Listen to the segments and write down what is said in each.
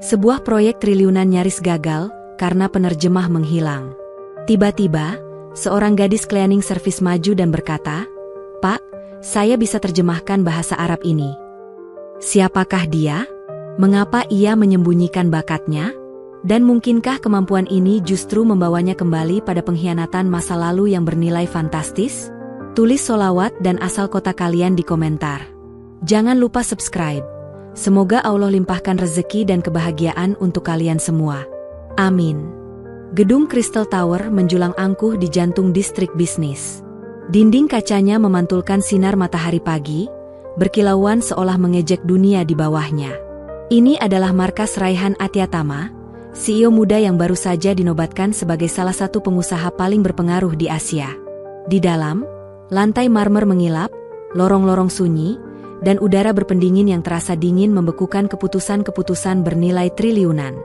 Sebuah proyek triliunan nyaris gagal karena penerjemah menghilang. Tiba-tiba, seorang gadis cleaning service maju dan berkata, "Pak, saya bisa terjemahkan bahasa Arab ini." Siapakah dia? Mengapa ia menyembunyikan bakatnya? Dan mungkinkah kemampuan ini justru membawanya kembali pada pengkhianatan masa lalu yang bernilai fantastis? Tulis solawat dan asal kota kalian di komentar. Jangan lupa subscribe. Semoga Allah limpahkan rezeki dan kebahagiaan untuk kalian semua. Amin. Gedung Crystal Tower menjulang angkuh di jantung distrik bisnis. Dinding kacanya memantulkan sinar matahari pagi, berkilauan seolah mengejek dunia di bawahnya. Ini adalah markas Raihan Atyatama, CEO muda yang baru saja dinobatkan sebagai salah satu pengusaha paling berpengaruh di Asia. Di dalam, lantai marmer mengilap, lorong-lorong sunyi, dan udara berpendingin yang terasa dingin membekukan keputusan-keputusan bernilai triliunan.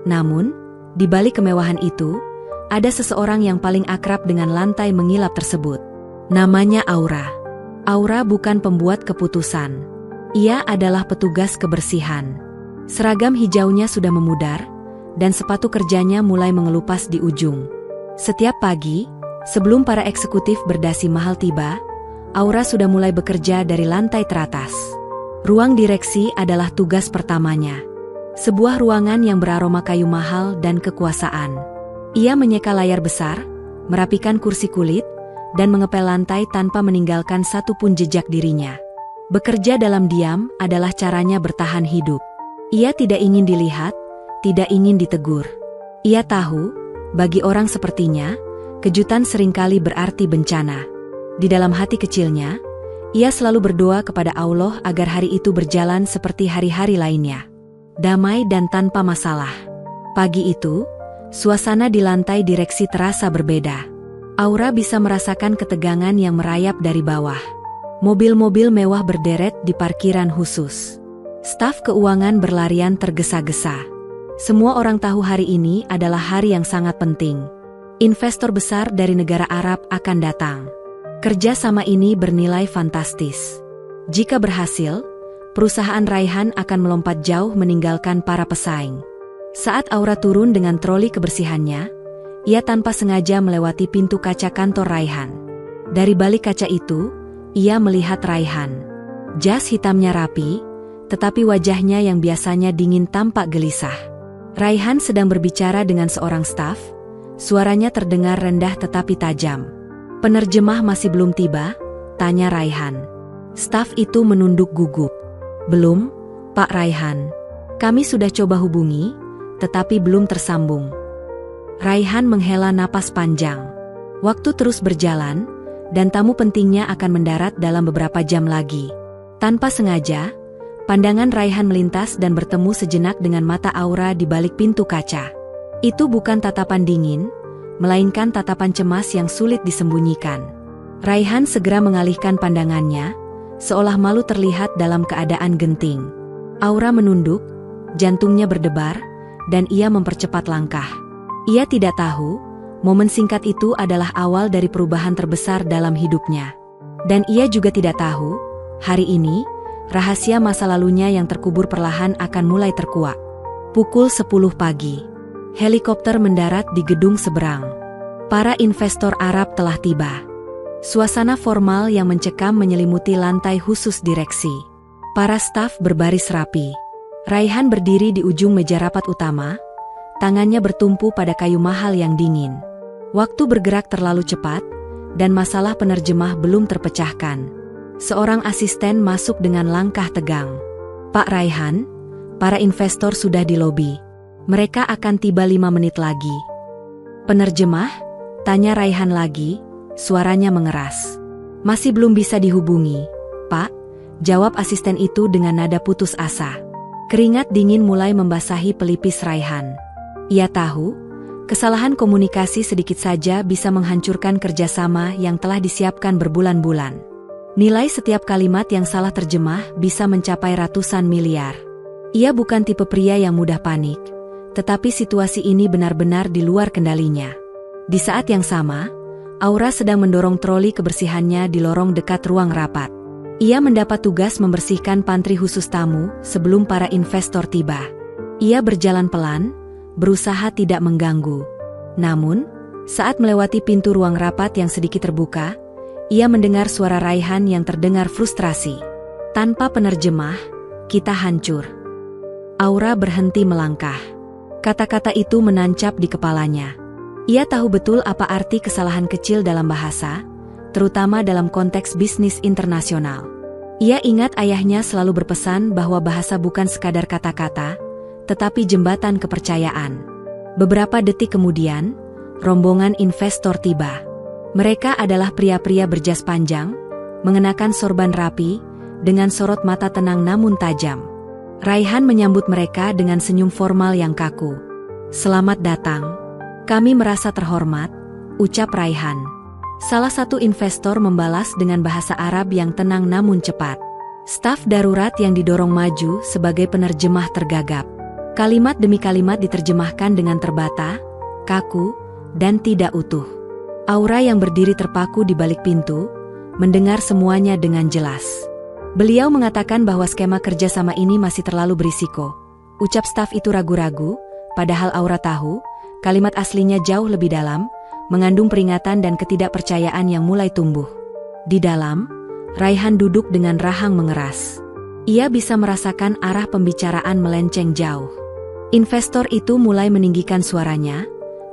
Namun, di balik kemewahan itu, ada seseorang yang paling akrab dengan lantai mengilap tersebut. Namanya Aura. Aura bukan pembuat keputusan. Ia adalah petugas kebersihan. Seragam hijaunya sudah memudar, dan sepatu kerjanya mulai mengelupas di ujung. Setiap pagi, sebelum para eksekutif berdasi mahal tiba, Aura sudah mulai bekerja dari lantai teratas. Ruang direksi adalah tugas pertamanya. Sebuah ruangan yang beraroma kayu mahal dan kekuasaan. Ia menyeka layar besar, merapikan kursi kulit, dan mengepel lantai tanpa meninggalkan satu pun jejak dirinya. Bekerja dalam diam adalah caranya bertahan hidup. Ia tidak ingin dilihat, tidak ingin ditegur. Ia tahu, bagi orang sepertinya, kejutan seringkali berarti bencana. Di dalam hati kecilnya, ia selalu berdoa kepada Allah agar hari itu berjalan seperti hari-hari lainnya. Damai dan tanpa masalah. Pagi itu, suasana di lantai direksi terasa berbeda. Aura bisa merasakan ketegangan yang merayap dari bawah. Mobil-mobil mewah berderet di parkiran khusus. Staf keuangan berlarian tergesa-gesa. Semua orang tahu hari ini adalah hari yang sangat penting. Investor besar dari negara Arab akan datang. Kerja sama ini bernilai fantastis. Jika berhasil, perusahaan Raihan akan melompat jauh meninggalkan para pesaing. Saat Aura turun dengan troli kebersihannya, ia tanpa sengaja melewati pintu kaca kantor Raihan. Dari balik kaca itu, ia melihat Raihan. Jas hitamnya rapi, tetapi wajahnya yang biasanya dingin tampak gelisah. Raihan sedang berbicara dengan seorang staf, suaranya terdengar rendah tetapi tajam. "Penerjemah masih belum tiba?" tanya Raihan. Staf itu menunduk gugup. "Belum, Pak Raihan. Kami sudah coba hubungi, tetapi belum tersambung." Raihan menghela napas panjang. Waktu terus berjalan, dan tamu pentingnya akan mendarat dalam beberapa jam lagi. Tanpa sengaja, pandangan Raihan melintas dan bertemu sejenak dengan mata Aura di balik pintu kaca. Itu bukan tatapan dingin, melainkan tatapan cemas yang sulit disembunyikan. Raihan segera mengalihkan pandangannya, seolah malu terlihat dalam keadaan genting. Aura menunduk, jantungnya berdebar, dan ia mempercepat langkah. Ia tidak tahu, momen singkat itu adalah awal dari perubahan terbesar dalam hidupnya. Dan ia juga tidak tahu, hari ini, rahasia masa lalunya yang terkubur perlahan akan mulai terkuak. Pukul 10 pagi. Helikopter mendarat di gedung seberang. Para investor Arab telah tiba. Suasana formal yang mencekam menyelimuti lantai khusus direksi. Para staf berbaris rapi. Raihan berdiri di ujung meja rapat utama, tangannya bertumpu pada kayu mahal yang dingin. Waktu bergerak terlalu cepat, dan masalah penerjemah belum terpecahkan. Seorang asisten masuk dengan langkah tegang. "Pak Raihan, para investor sudah di lobi. Mereka akan tiba 5 menit lagi." "Penerjemah?" tanya Raihan lagi, suaranya mengeras. "Masih belum bisa dihubungi, Pak," jawab asisten itu dengan nada putus asa. Keringat dingin mulai membasahi pelipis Raihan. Ia tahu, kesalahan komunikasi sedikit saja bisa menghancurkan kerjasama yang telah disiapkan berbulan-bulan. Nilai setiap kalimat yang salah terjemah bisa mencapai ratusan miliar. Ia bukan tipe pria yang mudah panik, tetapi situasi ini benar-benar di luar kendalinya. Di saat yang sama, Aura sedang mendorong troli kebersihannya di lorong dekat ruang rapat. Ia mendapat tugas membersihkan pantry khusus tamu sebelum para investor tiba. Ia berjalan pelan, berusaha tidak mengganggu. Namun, saat melewati pintu ruang rapat yang sedikit terbuka, ia mendengar suara Raihan yang terdengar frustrasi. Tanpa penerjemah, kita hancur. Aura berhenti melangkah. Kata-kata itu menancap di kepalanya. Ia tahu betul apa arti kesalahan kecil dalam bahasa, terutama dalam konteks bisnis internasional. Ia ingat ayahnya selalu berpesan bahwa bahasa bukan sekadar kata-kata, tetapi jembatan kepercayaan. Beberapa detik kemudian, rombongan investor tiba. Mereka adalah pria-pria berjas panjang, mengenakan sorban rapi, dengan sorot mata tenang namun tajam. Raihan menyambut mereka dengan senyum formal yang kaku. "Selamat datang. Kami merasa terhormat," ucap Raihan. Salah satu investor membalas dengan bahasa Arab yang tenang namun cepat. Staf darurat yang didorong maju sebagai penerjemah tergagap. Kalimat demi kalimat diterjemahkan dengan terbata, kaku, dan tidak utuh. Aura yang berdiri terpaku di balik pintu, mendengar semuanya dengan jelas. Beliau mengatakan bahwa skema kerjasama ini masih terlalu berisiko. Ucap staf itu ragu-ragu, padahal Aura tahu, kalimat aslinya jauh lebih dalam, mengandung peringatan dan ketidakpercayaan yang mulai tumbuh. Di dalam, Raihan duduk dengan rahang mengeras. Ia bisa merasakan arah pembicaraan melenceng jauh. Investor itu mulai meninggikan suaranya,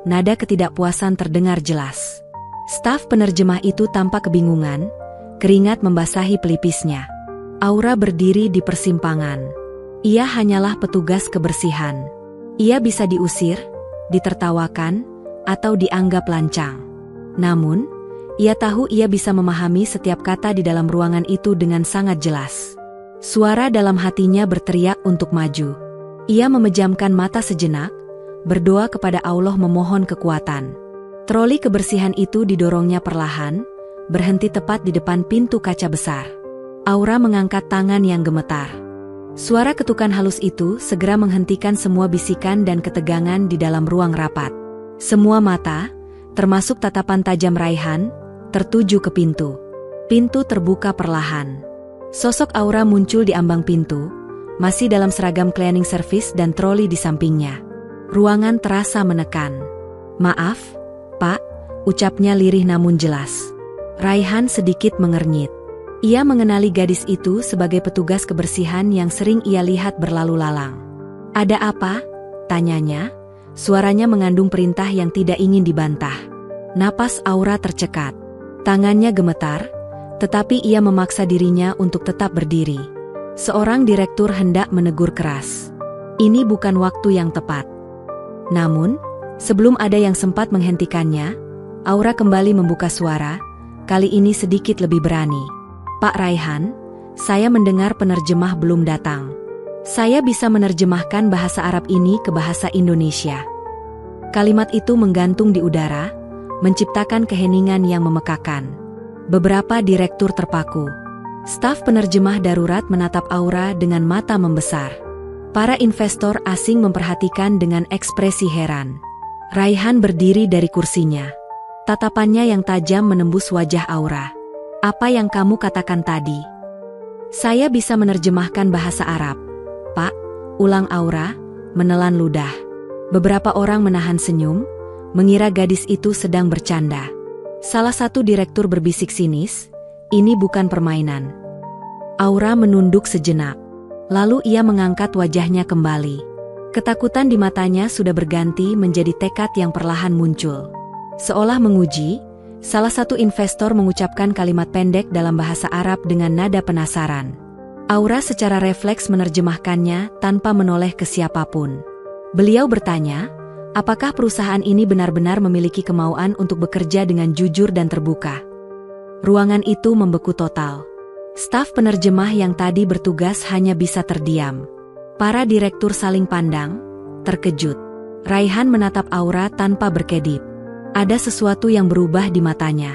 nada ketidakpuasan terdengar jelas. Staf penerjemah itu tampak kebingungan, keringat membasahi pelipisnya. Aura berdiri di persimpangan. Ia hanyalah petugas kebersihan. Ia bisa diusir, ditertawakan, atau dianggap lancang. Namun, ia tahu ia bisa memahami setiap kata di dalam ruangan itu dengan sangat jelas. Suara dalam hatinya berteriak untuk maju. Ia memejamkan mata sejenak, berdoa kepada Allah memohon kekuatan. Troli kebersihan itu didorongnya perlahan, berhenti tepat di depan pintu kaca besar. Aura mengangkat tangan yang gemetar. Suara ketukan halus itu segera menghentikan semua bisikan dan ketegangan di dalam ruang rapat. Semua mata, termasuk tatapan tajam Raihan, tertuju ke pintu. Pintu terbuka perlahan. Sosok Aura muncul di ambang pintu, masih dalam seragam cleaning service dan troli di sampingnya. Ruangan terasa menekan. "Maaf, Pak," ucapnya lirih namun jelas. Raihan sedikit mengernyit. Ia mengenali gadis itu sebagai petugas kebersihan yang sering ia lihat berlalu lalang. "Ada apa?" tanyanya. Suaranya mengandung perintah yang tidak ingin dibantah. Napas Aura tercekat. Tangannya gemetar, tetapi ia memaksa dirinya untuk tetap berdiri. Seorang direktur hendak menegur keras. Ini bukan waktu yang tepat. Namun, sebelum ada yang sempat menghentikannya, Aura kembali membuka suara, kali ini sedikit lebih berani. "Pak Raihan, saya mendengar penerjemah belum datang. Saya bisa menerjemahkan bahasa Arab ini ke bahasa Indonesia." Kalimat itu menggantung di udara, menciptakan keheningan yang memekakan. Beberapa direktur terpaku. Staf penerjemah darurat menatap Aura dengan mata membesar. Para investor asing memperhatikan dengan ekspresi heran. Raihan berdiri dari kursinya. Tatapannya yang tajam menembus wajah Aura. "Apa yang kamu katakan tadi?" "Saya bisa menerjemahkan bahasa Arab, Pak," ulang Aura, menelan ludah. Beberapa orang menahan senyum, mengira gadis itu sedang bercanda. Salah satu direktur berbisik sinis, "Ini bukan permainan." Aura menunduk sejenak. Lalu ia mengangkat wajahnya kembali. Ketakutan di matanya sudah berganti menjadi tekad yang perlahan muncul. Seolah menguji, salah satu investor mengucapkan kalimat pendek dalam bahasa Arab dengan nada penasaran. Aura secara refleks menerjemahkannya tanpa menoleh ke siapapun. Beliau bertanya, apakah perusahaan ini benar-benar memiliki kemauan untuk bekerja dengan jujur dan terbuka? Ruangan itu membeku total. Staf penerjemah yang tadi bertugas hanya bisa terdiam. Para direktur saling pandang, terkejut. Raihan menatap Aura tanpa berkedip. Ada sesuatu yang berubah di matanya.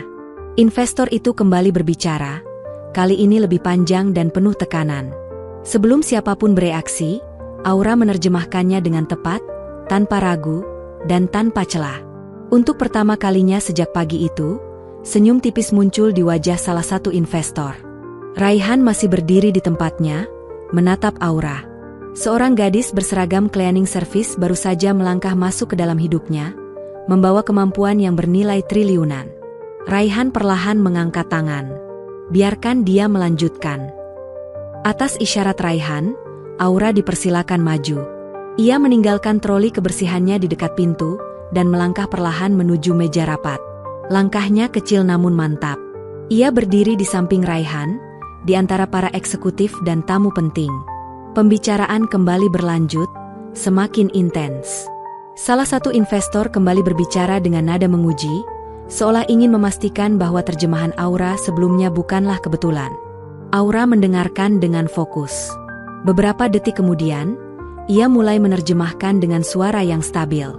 Investor itu kembali berbicara, kali ini lebih panjang dan penuh tekanan. Sebelum siapapun bereaksi, Aura menerjemahkannya dengan tepat, tanpa ragu, dan tanpa celah. Untuk pertama kalinya sejak pagi itu, senyum tipis muncul di wajah salah satu investor. Raihan masih berdiri di tempatnya, menatap Aura. Seorang gadis berseragam cleaning service baru saja melangkah masuk ke dalam hidupnya, membawa kemampuan yang bernilai triliunan. Raihan perlahan mengangkat tangan. Biarkan dia melanjutkan. Atas isyarat Raihan, Aura dipersilakan maju. Ia meninggalkan troli kebersihannya di dekat pintu dan melangkah perlahan menuju meja rapat. Langkahnya kecil namun mantap. Ia berdiri di samping Raihan, di antara para eksekutif dan tamu penting. Pembicaraan kembali berlanjut, semakin intens. Salah satu investor kembali berbicara dengan nada menguji, seolah ingin memastikan bahwa terjemahan Aura sebelumnya bukanlah kebetulan. Aura mendengarkan dengan fokus. Beberapa detik kemudian, ia mulai menerjemahkan dengan suara yang stabil.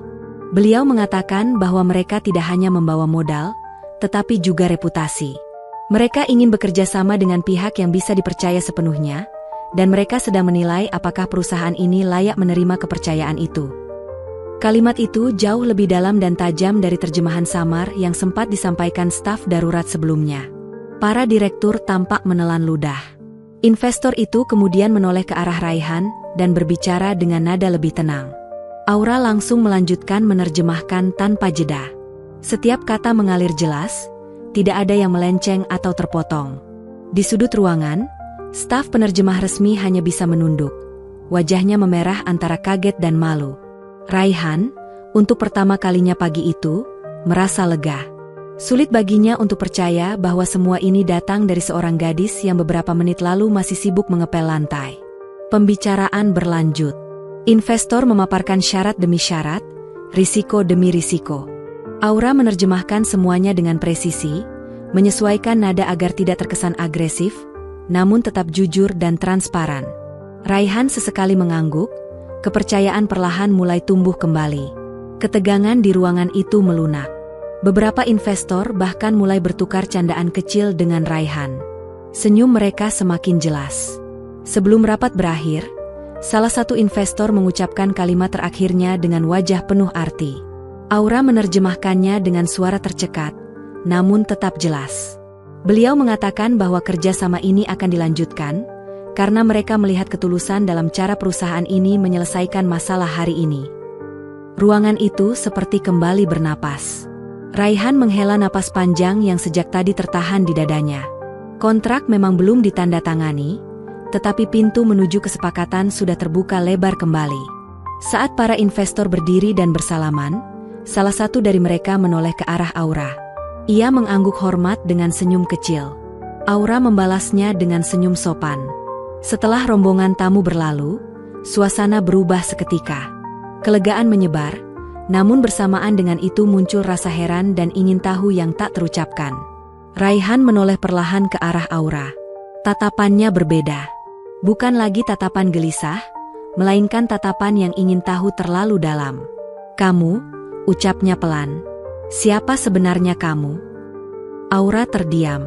Beliau mengatakan bahwa mereka tidak hanya membawa modal, tetapi juga reputasi. Mereka ingin bekerja sama dengan pihak yang bisa dipercaya sepenuhnya, dan mereka sedang menilai apakah perusahaan ini layak menerima kepercayaan itu. Kalimat itu jauh lebih dalam dan tajam dari terjemahan samar yang sempat disampaikan staf darurat sebelumnya. Para direktur tampak menelan ludah. Investor itu kemudian menoleh ke arah Raihan dan berbicara dengan nada lebih tenang. Aura langsung melanjutkan menerjemahkan tanpa jeda. Setiap kata mengalir jelas, tidak ada yang melenceng atau terpotong. Di sudut ruangan, staf penerjemah resmi hanya bisa menunduk. Wajahnya memerah antara kaget dan malu. Raihan, untuk pertama kalinya pagi itu, merasa lega. Sulit baginya untuk percaya bahwa semua ini datang dari seorang gadis yang beberapa menit lalu masih sibuk mengepel lantai. Pembicaraan berlanjut. Investor memaparkan syarat demi syarat, risiko demi risiko. Aura menerjemahkan semuanya dengan presisi, menyesuaikan nada agar tidak terkesan agresif, namun tetap jujur dan transparan. Raihan sesekali mengangguk, kepercayaan perlahan mulai tumbuh kembali. Ketegangan di ruangan itu melunak. Beberapa investor bahkan mulai bertukar candaan kecil dengan Raihan. Senyum mereka semakin jelas. Sebelum rapat berakhir, salah satu investor mengucapkan kalimat terakhirnya dengan wajah penuh arti. Aura menerjemahkannya dengan suara tercekat, namun tetap jelas. Beliau mengatakan bahwa kerjasama ini akan dilanjutkan, karena mereka melihat ketulusan dalam cara perusahaan ini menyelesaikan masalah hari ini. Ruangan itu seperti kembali bernapas. Raihan menghela napas panjang yang sejak tadi tertahan di dadanya. Kontrak memang belum ditandatangani, tetapi pintu menuju kesepakatan sudah terbuka lebar kembali. Saat para investor berdiri dan bersalaman, salah satu dari mereka menoleh ke arah Aura. Ia mengangguk hormat dengan senyum kecil. Aura membalasnya dengan senyum sopan. Setelah rombongan tamu berlalu, suasana berubah seketika. Kelegaan menyebar, namun bersamaan dengan itu muncul rasa heran dan ingin tahu yang tak terucapkan. Raihan menoleh perlahan ke arah Aura. Tatapannya berbeda. Bukan lagi tatapan gelisah, melainkan tatapan yang ingin tahu terlalu dalam. "Kamu," ucapnya pelan. "Siapa sebenarnya kamu?" Aura terdiam.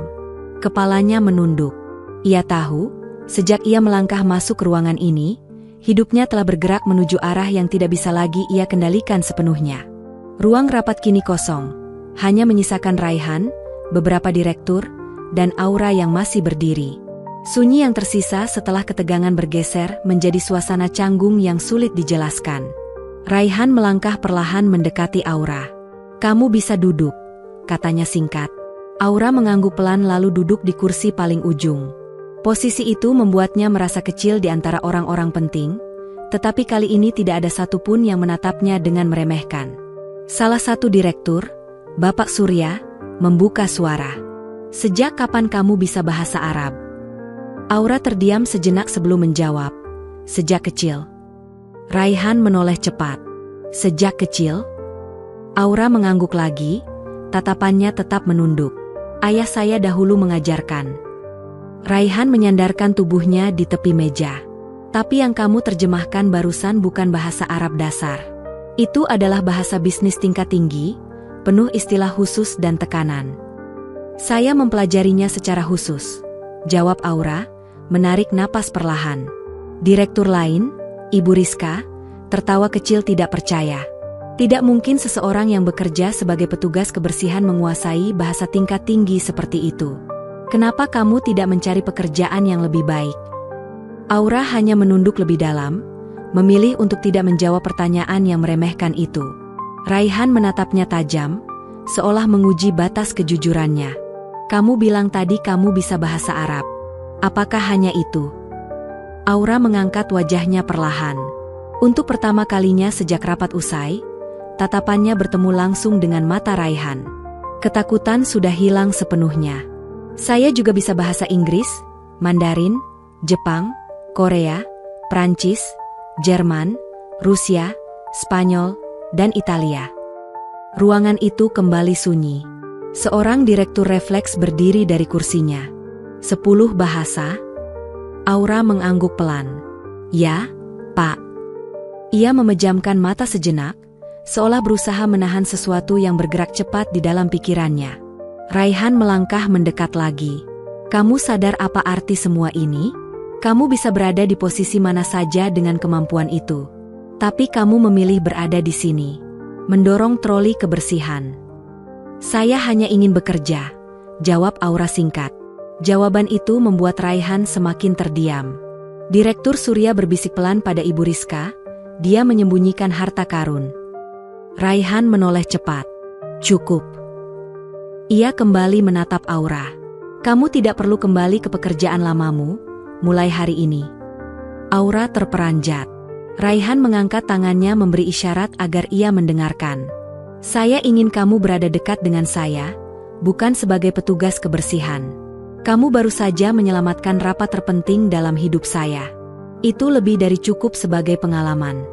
Kepalanya menunduk. Ia tahu, sejak ia melangkah masuk ke ruangan ini, hidupnya telah bergerak menuju arah yang tidak bisa lagi ia kendalikan sepenuhnya. Ruang rapat kini kosong, hanya menyisakan Raihan, beberapa direktur, dan Aura yang masih berdiri. Sunyi yang tersisa setelah ketegangan bergeser menjadi suasana canggung yang sulit dijelaskan. Raihan melangkah perlahan mendekati Aura. "Kamu bisa duduk," katanya singkat. Aura mengangguk pelan lalu duduk di kursi paling ujung. Posisi itu membuatnya merasa kecil di antara orang-orang penting, tetapi kali ini tidak ada satupun yang menatapnya dengan meremehkan. Salah satu direktur, Bapak Surya, membuka suara. "Sejak kapan kamu bisa bahasa Arab?" Aura terdiam sejenak sebelum menjawab, "Sejak kecil." Raihan menoleh cepat. "Sejak kecil?" Aura mengangguk lagi, tatapannya tetap menunduk. "Ayah saya dahulu mengajarkan." Raihan menyandarkan tubuhnya di tepi meja. "Tapi yang kamu terjemahkan barusan bukan bahasa Arab dasar. Itu adalah bahasa bisnis tingkat tinggi, penuh istilah khusus dan tekanan." "Saya mempelajarinya secara khusus," jawab Aura, menarik napas perlahan. Direktur lain, Ibu Rizka, tertawa kecil tidak percaya. Tidak mungkin seseorang yang bekerja sebagai petugas kebersihan menguasai bahasa tingkat tinggi seperti itu. "Kenapa kamu tidak mencari pekerjaan yang lebih baik?" Aura hanya menunduk lebih dalam, memilih untuk tidak menjawab pertanyaan yang meremehkan itu. Raihan menatapnya tajam, seolah menguji batas kejujurannya. Kamu bilang tadi kamu bisa bahasa Arab. Apakah hanya itu? Aura mengangkat wajahnya perlahan. Untuk pertama kalinya sejak rapat usai, tatapannya bertemu langsung dengan mata Raihan. Ketakutan sudah hilang sepenuhnya. Saya juga bisa bahasa Inggris, Mandarin, Jepang, Korea, Prancis, Jerman, Rusia, Spanyol, dan Italia. Ruangan itu kembali sunyi. Seorang direktur refleks berdiri dari kursinya. 10 bahasa? Aura mengangguk pelan. Ya, Pak. Ia memejamkan mata sejenak, seolah berusaha menahan sesuatu yang bergerak cepat di dalam pikirannya. Raihan melangkah mendekat lagi. Kamu sadar apa arti semua ini? Kamu bisa berada di posisi mana saja dengan kemampuan itu. Tapi kamu memilih berada di sini, mendorong troli kebersihan. Saya hanya ingin bekerja, jawab Aura singkat. Jawaban itu membuat Raihan semakin terdiam. Direktur Surya berbisik pelan pada Ibu Rizka, dia menyembunyikan harta karun. Raihan menoleh cepat. Cukup. Ia kembali menatap Aura. Kamu tidak perlu kembali ke pekerjaan lamamu, mulai hari ini. Aura terperanjat. Raihan mengangkat tangannya memberi isyarat agar ia mendengarkan. Saya ingin kamu berada dekat dengan saya, bukan sebagai petugas kebersihan. Kamu baru saja menyelamatkan rapat terpenting dalam hidup saya. Itu lebih dari cukup sebagai pengalaman.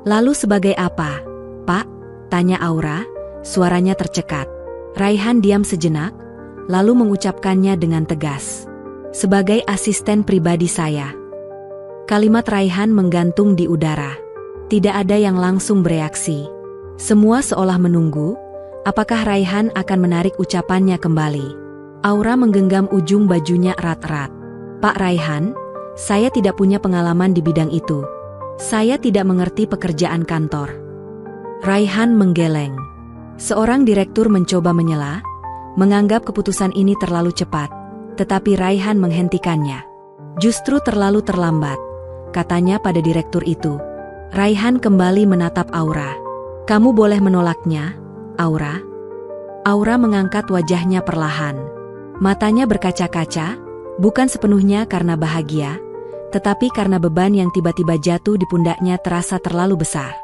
Lalu sebagai apa, Pak? Tanya Aura, suaranya tercekat. Raihan diam sejenak, lalu mengucapkannya dengan tegas. Sebagai asisten pribadi saya. Kalimat Raihan menggantung di udara. Tidak ada yang langsung bereaksi. Semua seolah menunggu, apakah Raihan akan menarik ucapannya kembali. Aura menggenggam ujung bajunya erat-erat. Pak Raihan, saya tidak punya pengalaman di bidang itu. Saya tidak mengerti pekerjaan kantor. Raihan menggeleng. Seorang direktur mencoba menyela, menganggap keputusan ini terlalu cepat, tetapi Raihan menghentikannya. Justru terlalu terlambat, katanya pada direktur itu. Raihan kembali menatap Aura. Kamu boleh menolaknya, Aura. Aura mengangkat wajahnya perlahan. Matanya berkaca-kaca, bukan sepenuhnya karena bahagia, tetapi karena beban yang tiba-tiba jatuh di pundaknya terasa terlalu besar.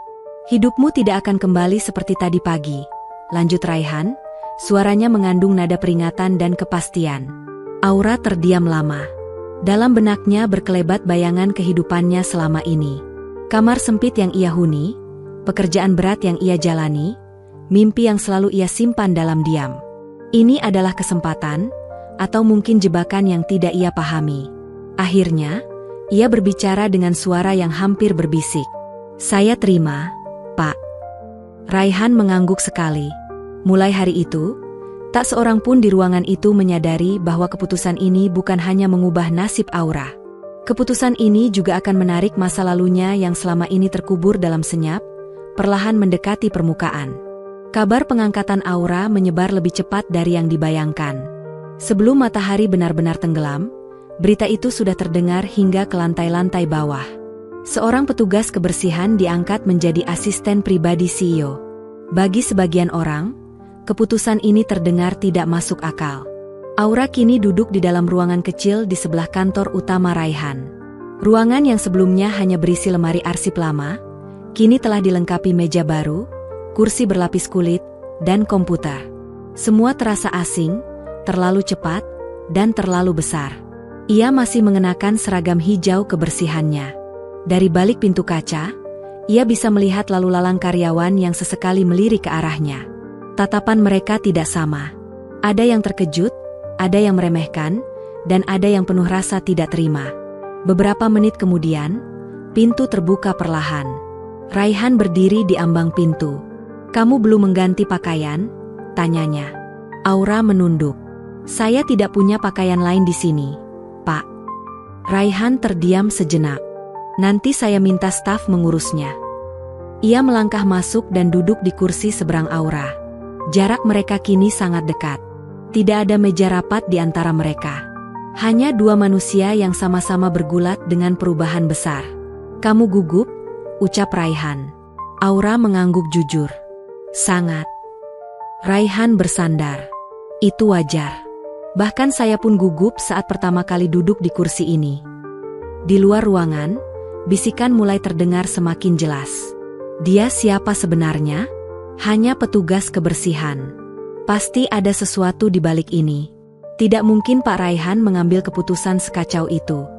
Hidupmu tidak akan kembali seperti tadi pagi, lanjut Raihan, suaranya mengandung nada peringatan dan kepastian. Aura terdiam lama. Dalam benaknya berkelebat bayangan kehidupannya selama ini. Kamar sempit yang ia huni, pekerjaan berat yang ia jalani, mimpi yang selalu ia simpan dalam diam. Ini adalah kesempatan, atau mungkin jebakan yang tidak ia pahami. Akhirnya, ia berbicara dengan suara yang hampir berbisik. Saya terima, Pak. Raihan mengangguk sekali. Mulai hari itu, tak seorang pun di ruangan itu menyadari bahwa keputusan ini bukan hanya mengubah nasib Aura. Keputusan ini juga akan menarik masa lalunya yang selama ini terkubur dalam senyap, perlahan mendekati permukaan. Kabar pengangkatan Aura menyebar lebih cepat dari yang dibayangkan. Sebelum matahari benar-benar tenggelam, berita itu sudah terdengar hingga ke lantai-lantai bawah. Seorang petugas kebersihan diangkat menjadi asisten pribadi CEO. Bagi sebagian orang, keputusan ini terdengar tidak masuk akal. Aura kini duduk di dalam ruangan kecil di sebelah kantor utama Raihan. Ruangan yang sebelumnya hanya berisi lemari arsip lama, kini telah dilengkapi meja baru, kursi berlapis kulit, dan komputer. Semua terasa asing, terlalu cepat, dan terlalu besar. Ia masih mengenakan seragam hijau kebersihannya. Dari balik pintu kaca, ia bisa melihat lalu lalang karyawan yang sesekali melirik ke arahnya. Tatapan mereka tidak sama. Ada yang terkejut, ada yang meremehkan, dan ada yang penuh rasa tidak terima. Beberapa menit kemudian, pintu terbuka perlahan. Raihan berdiri di ambang pintu. Kamu belum mengganti pakaian? Tanyanya. Aura menunduk. Saya tidak punya pakaian lain di sini, Pak. Raihan terdiam sejenak. Nanti saya minta staf mengurusnya. Ia melangkah masuk dan duduk di kursi seberang Aura. Jarak mereka kini sangat dekat. Tidak ada meja rapat di antara mereka. Hanya dua manusia yang sama-sama bergulat dengan perubahan besar. Kamu gugup? Ucap Raihan. Aura mengangguk jujur. Sangat. Raihan bersandar. Itu wajar. Bahkan saya pun gugup saat pertama kali duduk di kursi ini. Di luar ruangan, bisikan mulai terdengar semakin jelas. Dia siapa sebenarnya? Hanya petugas kebersihan. Pasti ada sesuatu di balik ini. Tidak mungkin Pak Raihan mengambil keputusan sekacau itu.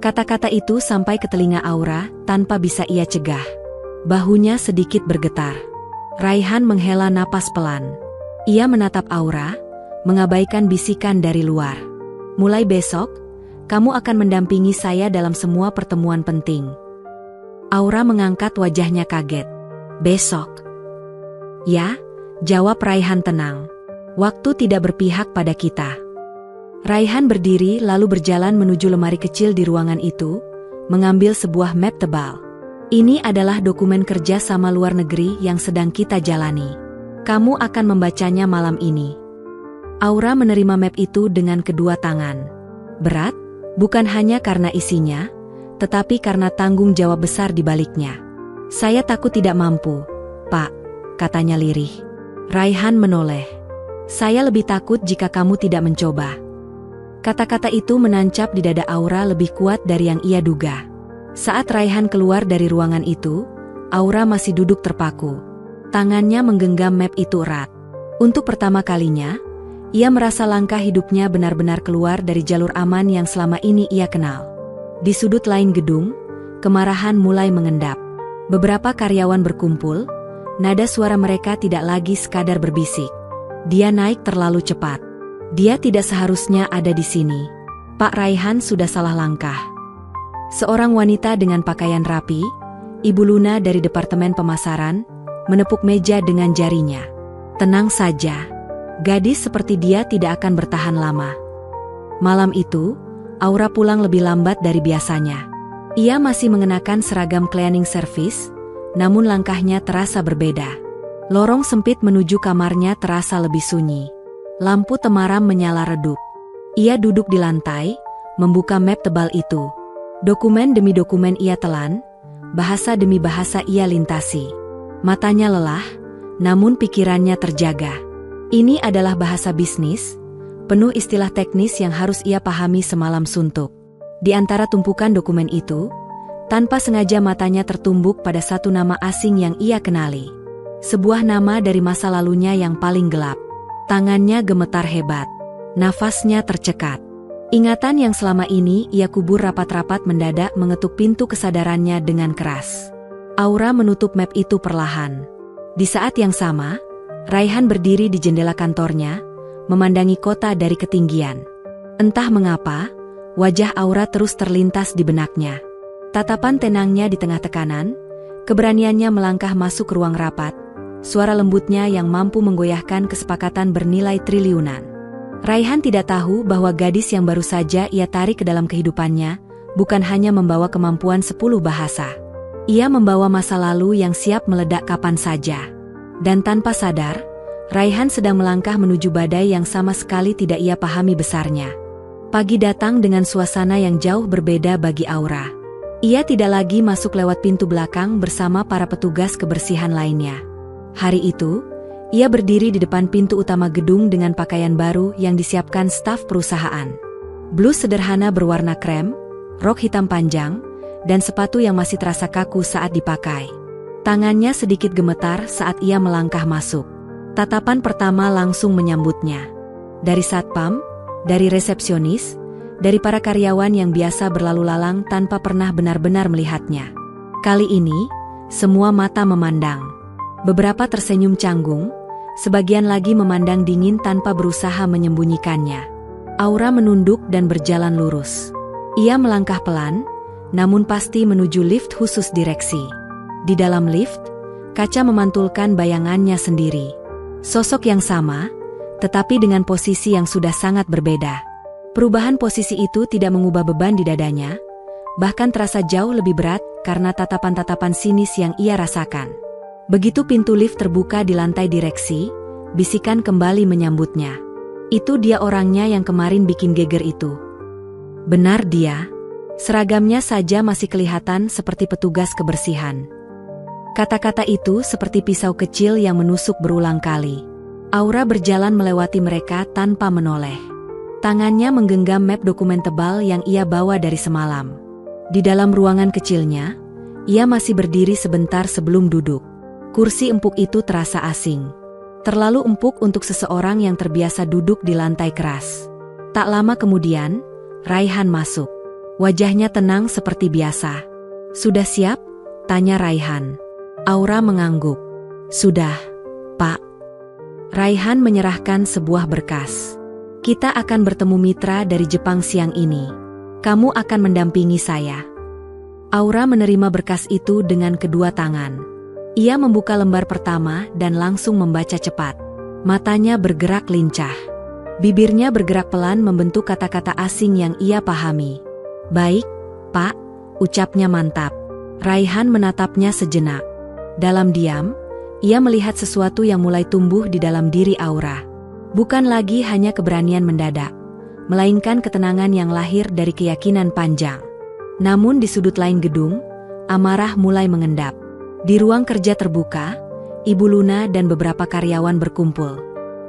Kata-kata itu sampai ke telinga Aura tanpa bisa ia cegah. Bahunya sedikit bergetar. Raihan menghela napas pelan. Ia menatap Aura, mengabaikan bisikan dari luar. Mulai besok, kamu akan mendampingi saya dalam semua pertemuan penting. Aura mengangkat wajahnya kaget. Besok? Ya, jawab Raihan tenang. Waktu tidak berpihak pada kita. Raihan berdiri lalu berjalan menuju lemari kecil di ruangan itu, mengambil sebuah map tebal. Ini adalah dokumen kerja sama luar negeri yang sedang kita jalani. Kamu akan membacanya malam ini. Aura menerima map itu dengan kedua tangan. Berat, bukan hanya karena isinya, tetapi karena tanggung jawab besar di baliknya. Saya takut tidak mampu, Pak, katanya lirih. Raihan menoleh. Saya lebih takut jika kamu tidak mencoba. Kata-kata itu menancap di dada Aura lebih kuat dari yang ia duga. Saat Raihan keluar dari ruangan itu, Aura masih duduk terpaku. Tangannya menggenggam map itu erat. Untuk pertama kalinya, ia merasa langkah hidupnya benar-benar keluar dari jalur aman yang selama ini ia kenal. Di sudut lain gedung, kemarahan mulai mengendap. Beberapa karyawan berkumpul, nada suara mereka tidak lagi sekadar berbisik. Dia naik terlalu cepat. Dia tidak seharusnya ada di sini. Pak Raihan sudah salah langkah. Seorang wanita dengan pakaian rapi, Ibu Luna dari Departemen Pemasaran, menepuk meja dengan jarinya. Tenang saja. Gadis seperti dia tidak akan bertahan lama. Malam itu, Aura pulang lebih lambat dari biasanya. Ia masih mengenakan seragam cleaning service, namun langkahnya terasa berbeda. Lorong sempit menuju kamarnya terasa lebih sunyi. Lampu temaram menyala redup. Ia duduk di lantai, membuka map tebal itu. Dokumen demi dokumen ia telan, bahasa demi bahasa ia lintasi. Matanya lelah, namun pikirannya terjaga. Ini adalah bahasa bisnis, penuh istilah teknis yang harus ia pahami semalam suntuk. Di antara tumpukan dokumen itu, tanpa sengaja matanya tertumbuk pada satu nama asing yang ia kenali. Sebuah nama dari masa lalunya yang paling gelap. Tangannya gemetar hebat. Nafasnya tercekat. Ingatan yang selama ini ia kubur rapat-rapat mendadak mengetuk pintu kesadarannya dengan keras. Aura menutup map itu perlahan. Di saat yang sama, Raihan berdiri di jendela kantornya, memandangi kota dari ketinggian. Entah mengapa, wajah Aura terus terlintas di benaknya. Tatapan tenangnya di tengah tekanan, keberaniannya melangkah masuk ke ruang rapat, suara lembutnya yang mampu menggoyahkan kesepakatan bernilai triliunan. Raihan tidak tahu bahwa gadis yang baru saja ia tarik ke dalam kehidupannya, bukan hanya membawa kemampuan 10 bahasa. Ia membawa masa lalu yang siap meledak kapan saja. Dan tanpa sadar, Raihan sedang melangkah menuju badai yang sama sekali tidak ia pahami besarnya. Pagi datang dengan suasana yang jauh berbeda bagi Aura. Ia tidak lagi masuk lewat pintu belakang bersama para petugas kebersihan lainnya. Hari itu, ia berdiri di depan pintu utama gedung dengan pakaian baru yang disiapkan staf perusahaan. Blus sederhana berwarna krem, rok hitam panjang, dan sepatu yang masih terasa kaku saat dipakai. Tangannya sedikit gemetar saat ia melangkah masuk. Tatapan pertama langsung menyambutnya. Dari satpam, dari resepsionis, dari para karyawan yang biasa berlalu lalang tanpa pernah benar-benar melihatnya. Kali ini, semua mata memandang. Beberapa tersenyum canggung, sebagian lagi memandang dingin tanpa berusaha menyembunyikannya. Aura menunduk dan berjalan lurus. Ia melangkah pelan, namun pasti menuju lift khusus direksi. Di dalam lift, kaca memantulkan bayangannya sendiri. Sosok yang sama, tetapi dengan posisi yang sudah sangat berbeda. Perubahan posisi itu tidak mengubah beban di dadanya, bahkan terasa jauh lebih berat karena tatapan-tatapan sinis yang ia rasakan. Begitu pintu lift terbuka di lantai direksi, bisikan kembali menyambutnya. Itu dia orangnya yang kemarin bikin geger itu. Benar dia. Seragamnya saja masih kelihatan seperti petugas kebersihan. Kata-kata itu seperti pisau kecil yang menusuk berulang kali. Aura berjalan melewati mereka tanpa menoleh. Tangannya menggenggam map dokumen tebal yang ia bawa dari semalam. Di dalam ruangan kecilnya, ia masih berdiri sebentar sebelum duduk. Kursi empuk itu terasa asing. Terlalu empuk untuk seseorang yang terbiasa duduk di lantai keras. Tak lama kemudian, Raihan masuk. Wajahnya tenang seperti biasa. "Sudah siap?" tanya Raihan. Aura mengangguk. "Sudah, Pak." Raihan menyerahkan sebuah berkas. "Kita akan bertemu mitra dari Jepang siang ini. Kamu akan mendampingi saya." Aura menerima berkas itu dengan kedua tangan. Ia membuka lembar pertama dan langsung membaca cepat. Matanya bergerak lincah. Bibirnya bergerak pelan membentuk kata-kata asing yang ia pahami. "Baik, Pak," ucapnya mantap. Raihan menatapnya sejenak. Dalam diam, ia melihat sesuatu yang mulai tumbuh di dalam diri Aura. Bukan lagi hanya keberanian mendadak, melainkan ketenangan yang lahir dari keyakinan panjang. Namun di sudut lain gedung, amarah mulai mengendap. Di ruang kerja terbuka, Ibu Luna dan beberapa karyawan berkumpul.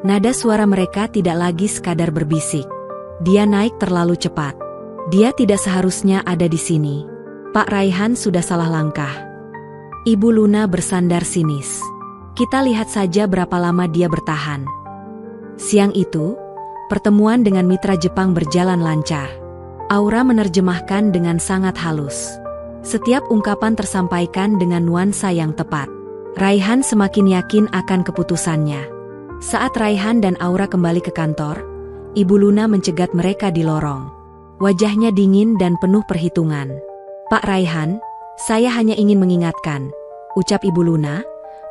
Nada suara mereka tidak lagi sekadar berbisik. "Dia naik terlalu cepat. Dia tidak seharusnya ada di sini. Pak Raihan sudah salah langkah." Ibu Luna bersandar sinis. "Kita lihat saja berapa lama dia bertahan." Siang itu, pertemuan dengan mitra Jepang berjalan lancar. Aura menerjemahkan dengan sangat halus. Setiap ungkapan tersampaikan dengan nuansa yang tepat. Raihan semakin yakin akan keputusannya. Saat Raihan dan Aura kembali ke kantor, Ibu Luna mencegat mereka di lorong. Wajahnya dingin dan penuh perhitungan. "Pak Raihan, saya hanya ingin mengingatkan," ucap Ibu Luna,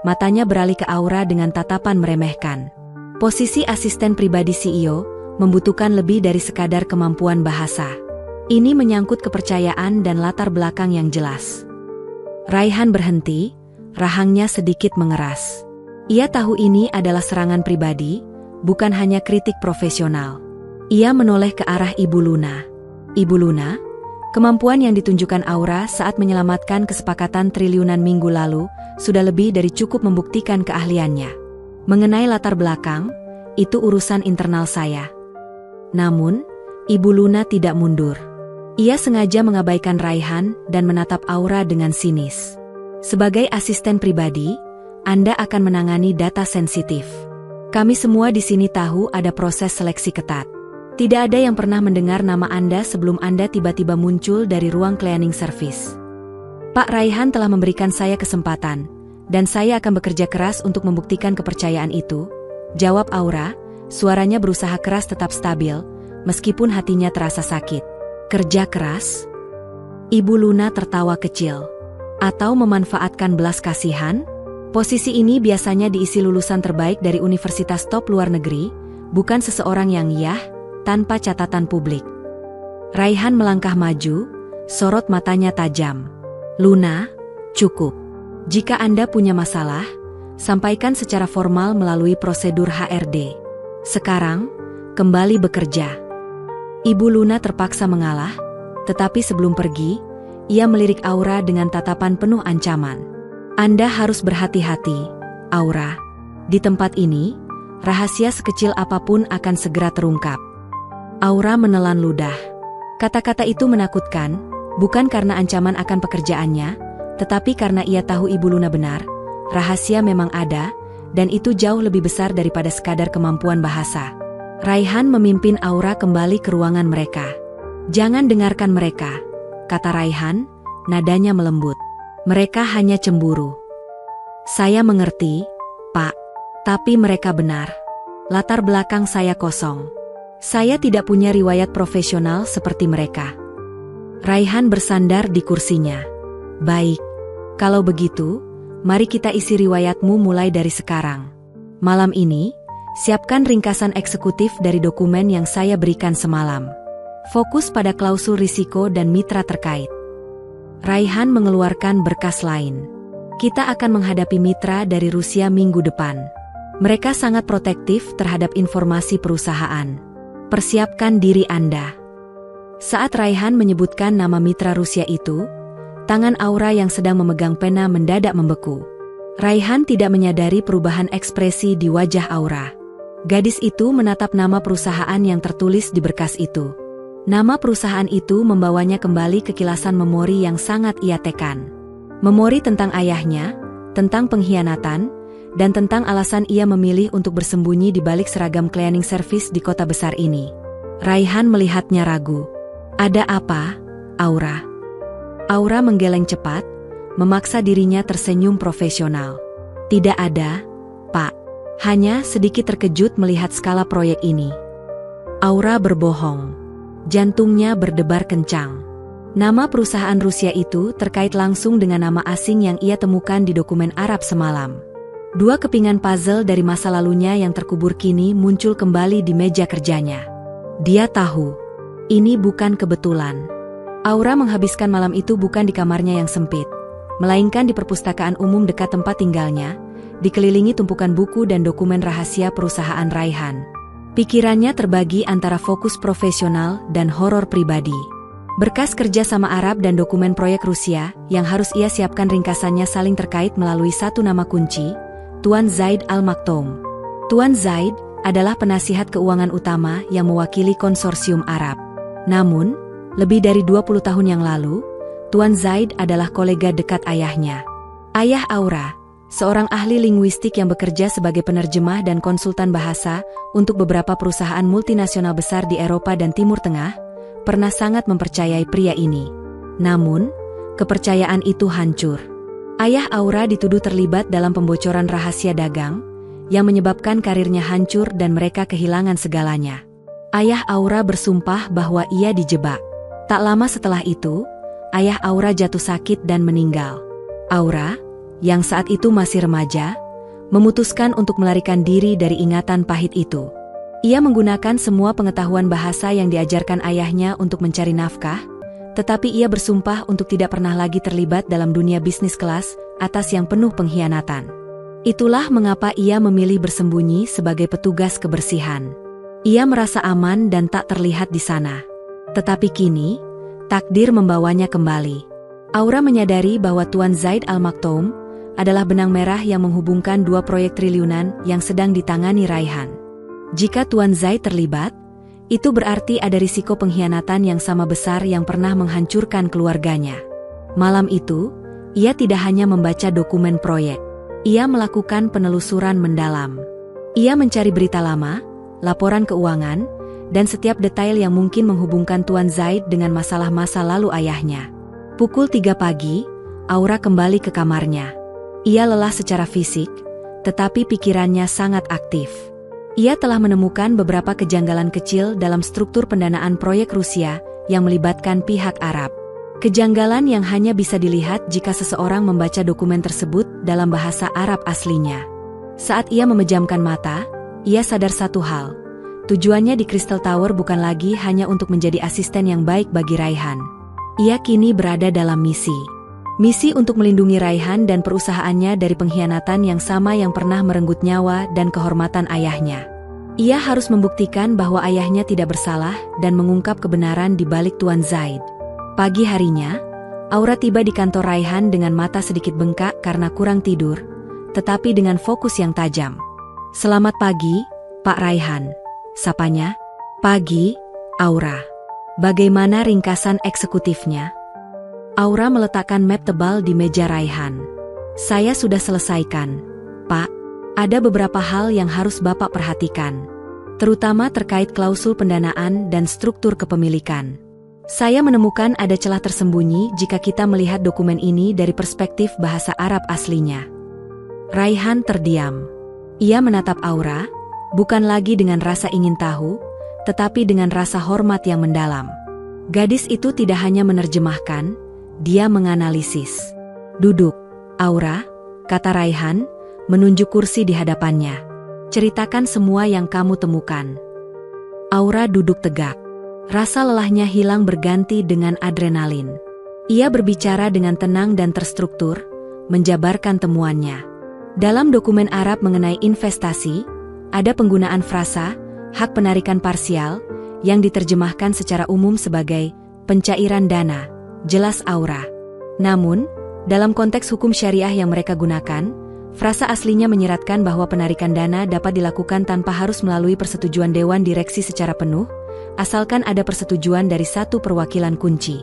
matanya beralih ke Aura dengan tatapan meremehkan. "Posisi asisten pribadi CEO membutuhkan lebih dari sekadar kemampuan bahasa. Ini menyangkut kepercayaan dan latar belakang yang jelas." Raihan berhenti, rahangnya sedikit mengeras. Ia tahu ini adalah serangan pribadi, bukan hanya kritik profesional. Ia menoleh ke arah Ibu Luna. "Ibu Luna, kemampuan yang ditunjukkan Aura saat menyelamatkan kesepakatan triliunan minggu lalu sudah lebih dari cukup membuktikan keahliannya. Mengenai latar belakang, itu urusan internal saya." Namun, Ibu Luna tidak mundur. Ia sengaja mengabaikan Raihan dan menatap Aura dengan sinis. "Sebagai asisten pribadi, Anda akan menangani data sensitif. Kami semua di sini tahu ada proses seleksi ketat. Tidak ada yang pernah mendengar nama Anda sebelum Anda tiba-tiba muncul dari ruang cleaning service. Pak Raihan telah memberikan saya kesempatan, dan saya akan bekerja keras untuk membuktikan kepercayaan itu," jawab Aura, suaranya berusaha keras tetap stabil, meskipun hatinya terasa sakit. "Kerja keras?" Ibu Luna tertawa kecil. "Atau memanfaatkan belas kasihan? Posisi ini biasanya diisi lulusan terbaik dari universitas top luar negeri, bukan seseorang yang tanpa catatan publik." Raihan melangkah maju, sorot matanya tajam. "Luna, cukup. Jika Anda punya masalah, sampaikan secara formal melalui prosedur HRD. Sekarang, kembali bekerja." Ibu Luna terpaksa mengalah, tetapi sebelum pergi, ia melirik Aura dengan tatapan penuh ancaman. "Anda harus berhati-hati, Aura. Di tempat ini, rahasia sekecil apapun akan segera terungkap." Aura menelan ludah. Kata-kata itu menakutkan, bukan karena ancaman akan pekerjaannya, tetapi karena ia tahu Ibu Luna benar, rahasia memang ada, dan itu jauh lebih besar daripada sekadar kemampuan bahasa. Raihan memimpin Aura kembali ke ruangan mereka. "Jangan dengarkan mereka," kata Raihan, nadanya melembut. "Mereka hanya cemburu." "Saya mengerti, Pak. Tapi mereka benar. Latar belakang saya kosong. Saya tidak punya riwayat profesional seperti mereka." Raihan bersandar di kursinya. "Baik. Kalau begitu, mari kita isi riwayatmu mulai dari sekarang. Malam ini, siapkan ringkasan eksekutif dari dokumen yang saya berikan semalam. Fokus pada klausul risiko dan mitra terkait." Raihan mengeluarkan berkas lain. "Kita akan menghadapi mitra dari Rusia minggu depan. Mereka sangat protektif terhadap informasi perusahaan. Persiapkan diri Anda." Saat Raihan menyebutkan nama mitra Rusia itu, tangan Aura yang sedang memegang pena mendadak membeku. Raihan tidak menyadari perubahan ekspresi di wajah Aura. Gadis itu menatap nama perusahaan yang tertulis di berkas itu. Nama perusahaan itu membawanya kembali ke kilasan memori yang sangat ia tekan. Memori tentang ayahnya, tentang pengkhianatan, dan tentang alasan ia memilih untuk bersembunyi di balik seragam cleaning service di kota besar ini. Raihan melihatnya ragu. Ada apa, Aura? Aura menggeleng cepat, memaksa dirinya tersenyum profesional. Tidak ada, Pak. Hanya sedikit terkejut melihat skala proyek ini. Aura berbohong. Jantungnya berdebar kencang. Nama perusahaan Rusia itu terkait langsung dengan nama asing yang ia temukan di dokumen Arab semalam. Dua kepingan puzzle dari masa lalunya yang terkubur kini muncul kembali di meja kerjanya. Dia tahu, ini bukan kebetulan. Aura menghabiskan malam itu bukan di kamarnya yang sempit, melainkan di perpustakaan umum dekat tempat tinggalnya, dikelilingi tumpukan buku dan dokumen rahasia perusahaan Raihan. Pikirannya terbagi antara fokus profesional dan horor pribadi. Berkas kerja sama Arab dan dokumen proyek Rusia yang harus ia siapkan ringkasannya saling terkait melalui satu nama kunci, Tuan Zaid Al-Maktoum. Tuan Zaid adalah penasihat keuangan utama yang mewakili konsorsium Arab. Namun, lebih dari 20 tahun yang lalu, Tuan Zaid adalah kolega dekat ayahnya. Ayah Aura, seorang ahli linguistik yang bekerja sebagai penerjemah dan konsultan bahasa untuk beberapa perusahaan multinasional besar di Eropa dan Timur Tengah, pernah sangat mempercayai pria ini. Namun, kepercayaan itu hancur. Ayah Aura dituduh terlibat dalam pembocoran rahasia dagang, yang menyebabkan karirnya hancur dan mereka kehilangan segalanya. Ayah Aura bersumpah bahwa ia dijebak. Tak lama setelah itu, ayah Aura jatuh sakit dan meninggal. Aura, yang saat itu masih remaja, memutuskan untuk melarikan diri dari ingatan pahit itu. Ia menggunakan semua pengetahuan bahasa yang diajarkan ayahnya untuk mencari nafkah, tetapi ia bersumpah untuk tidak pernah lagi terlibat dalam dunia bisnis kelas atas yang penuh pengkhianatan. Itulah mengapa ia memilih bersembunyi sebagai petugas kebersihan. Ia merasa aman dan tak terlihat di sana. Tetapi kini, takdir membawanya kembali. Aura menyadari bahwa Tuan Zaid Al-Maktoum adalah benang merah yang menghubungkan dua proyek triliunan yang sedang ditangani Raihan. Jika Tuan Zaid terlibat, itu berarti ada risiko pengkhianatan yang sama besar yang pernah menghancurkan keluarganya. Malam itu, ia tidak hanya membaca dokumen proyek. Ia melakukan penelusuran mendalam. Ia mencari berita lama, laporan keuangan, dan setiap detail yang mungkin menghubungkan Tuan Zaid dengan masalah masa lalu ayahnya. Pukul 3 pagi, Aura kembali ke kamarnya. Ia lelah secara fisik, tetapi pikirannya sangat aktif. Ia telah menemukan beberapa kejanggalan kecil dalam struktur pendanaan proyek Rusia yang melibatkan pihak Arab. Kejanggalan yang hanya bisa dilihat jika seseorang membaca dokumen tersebut dalam bahasa Arab aslinya. Saat ia memejamkan mata, ia sadar satu hal. Tujuannya di Crystal Tower bukan lagi hanya untuk menjadi asisten yang baik bagi Raihan. Ia kini berada dalam misi. Misi untuk melindungi Raihan dan perusahaannya dari pengkhianatan yang sama yang pernah merenggut nyawa dan kehormatan ayahnya. Ia harus membuktikan bahwa ayahnya tidak bersalah dan mengungkap kebenaran di balik Tuan Zaid. Pagi harinya, Aura tiba di kantor Raihan dengan mata sedikit bengkak karena kurang tidur, tetapi dengan fokus yang tajam. "Selamat pagi, Pak Raihan," sapanya. "Pagi, Aura. Bagaimana ringkasan eksekutifnya?" Aura meletakkan map tebal di meja Raihan. "Saya sudah selesaikan, Pak. Ada beberapa hal yang harus Bapak perhatikan, terutama terkait klausul pendanaan dan struktur kepemilikan. Saya menemukan ada celah tersembunyi jika kita melihat dokumen ini dari perspektif bahasa Arab aslinya." Raihan terdiam. Ia menatap Aura, bukan lagi dengan rasa ingin tahu, tetapi dengan rasa hormat yang mendalam. Gadis itu tidak hanya menerjemahkan, dia menganalisis. "Duduk, Aura," kata Raihan, menunjuk kursi di hadapannya. "Ceritakan semua yang kamu temukan." Aura duduk tegak. Rasa lelahnya hilang berganti dengan adrenalin. Ia berbicara dengan tenang dan terstruktur, menjabarkan temuannya. Dalam dokumen Arab mengenai investasi, ada penggunaan frasa, hak penarikan parsial, yang diterjemahkan secara umum sebagai pencairan dana, jelas Aura. Namun, dalam konteks hukum syariah yang mereka gunakan, frasa aslinya menyiratkan bahwa penarikan dana dapat dilakukan tanpa harus melalui persetujuan Dewan Direksi secara penuh, asalkan ada persetujuan dari satu perwakilan kunci.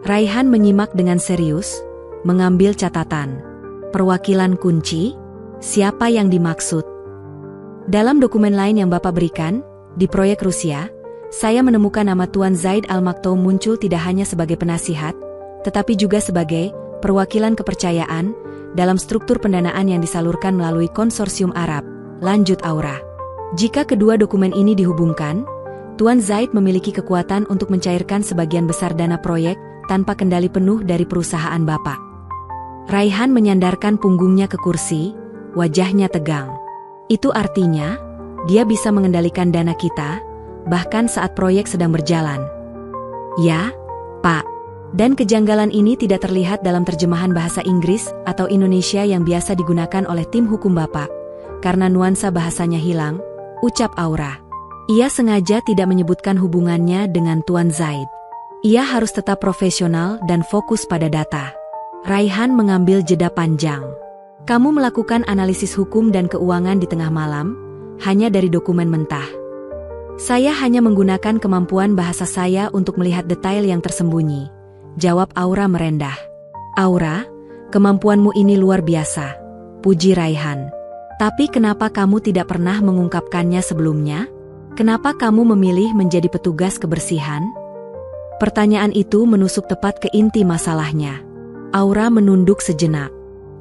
Raihan menyimak dengan serius, mengambil catatan. Perwakilan kunci? Siapa yang dimaksud? Dalam dokumen lain yang Bapak berikan, di proyek Rusia, saya menemukan nama Tuan Zaid Al-Maktoum muncul tidak hanya sebagai penasihat, tetapi juga sebagai perwakilan kepercayaan dalam struktur pendanaan yang disalurkan melalui konsorsium Arab, lanjut Aura. Jika kedua dokumen ini dihubungkan, Tuan Zaid memiliki kekuatan untuk mencairkan sebagian besar dana proyek tanpa kendali penuh dari perusahaan Bapak. Raihan menyandarkan punggungnya ke kursi, wajahnya tegang. Itu artinya, dia bisa mengendalikan dana kita, bahkan saat proyek sedang berjalan. Ya, Pak. Dan kejanggalan ini tidak terlihat dalam terjemahan bahasa Inggris atau Indonesia yang biasa digunakan oleh tim hukum Bapak, karena nuansa bahasanya hilang, ucap Aura. Ia sengaja tidak menyebutkan hubungannya dengan Tuan Zaid. Ia harus tetap profesional dan fokus pada data. Raihan mengambil jeda panjang. Kamu melakukan analisis hukum dan keuangan di tengah malam, hanya dari dokumen mentah. Saya hanya menggunakan kemampuan bahasa saya untuk melihat detail yang tersembunyi, jawab Aura merendah. Aura, kemampuanmu ini luar biasa, puji Raihan. Tapi kenapa kamu tidak pernah mengungkapkannya sebelumnya? Kenapa kamu memilih menjadi petugas kebersihan? Pertanyaan itu menusuk tepat ke inti masalahnya. Aura menunduk sejenak.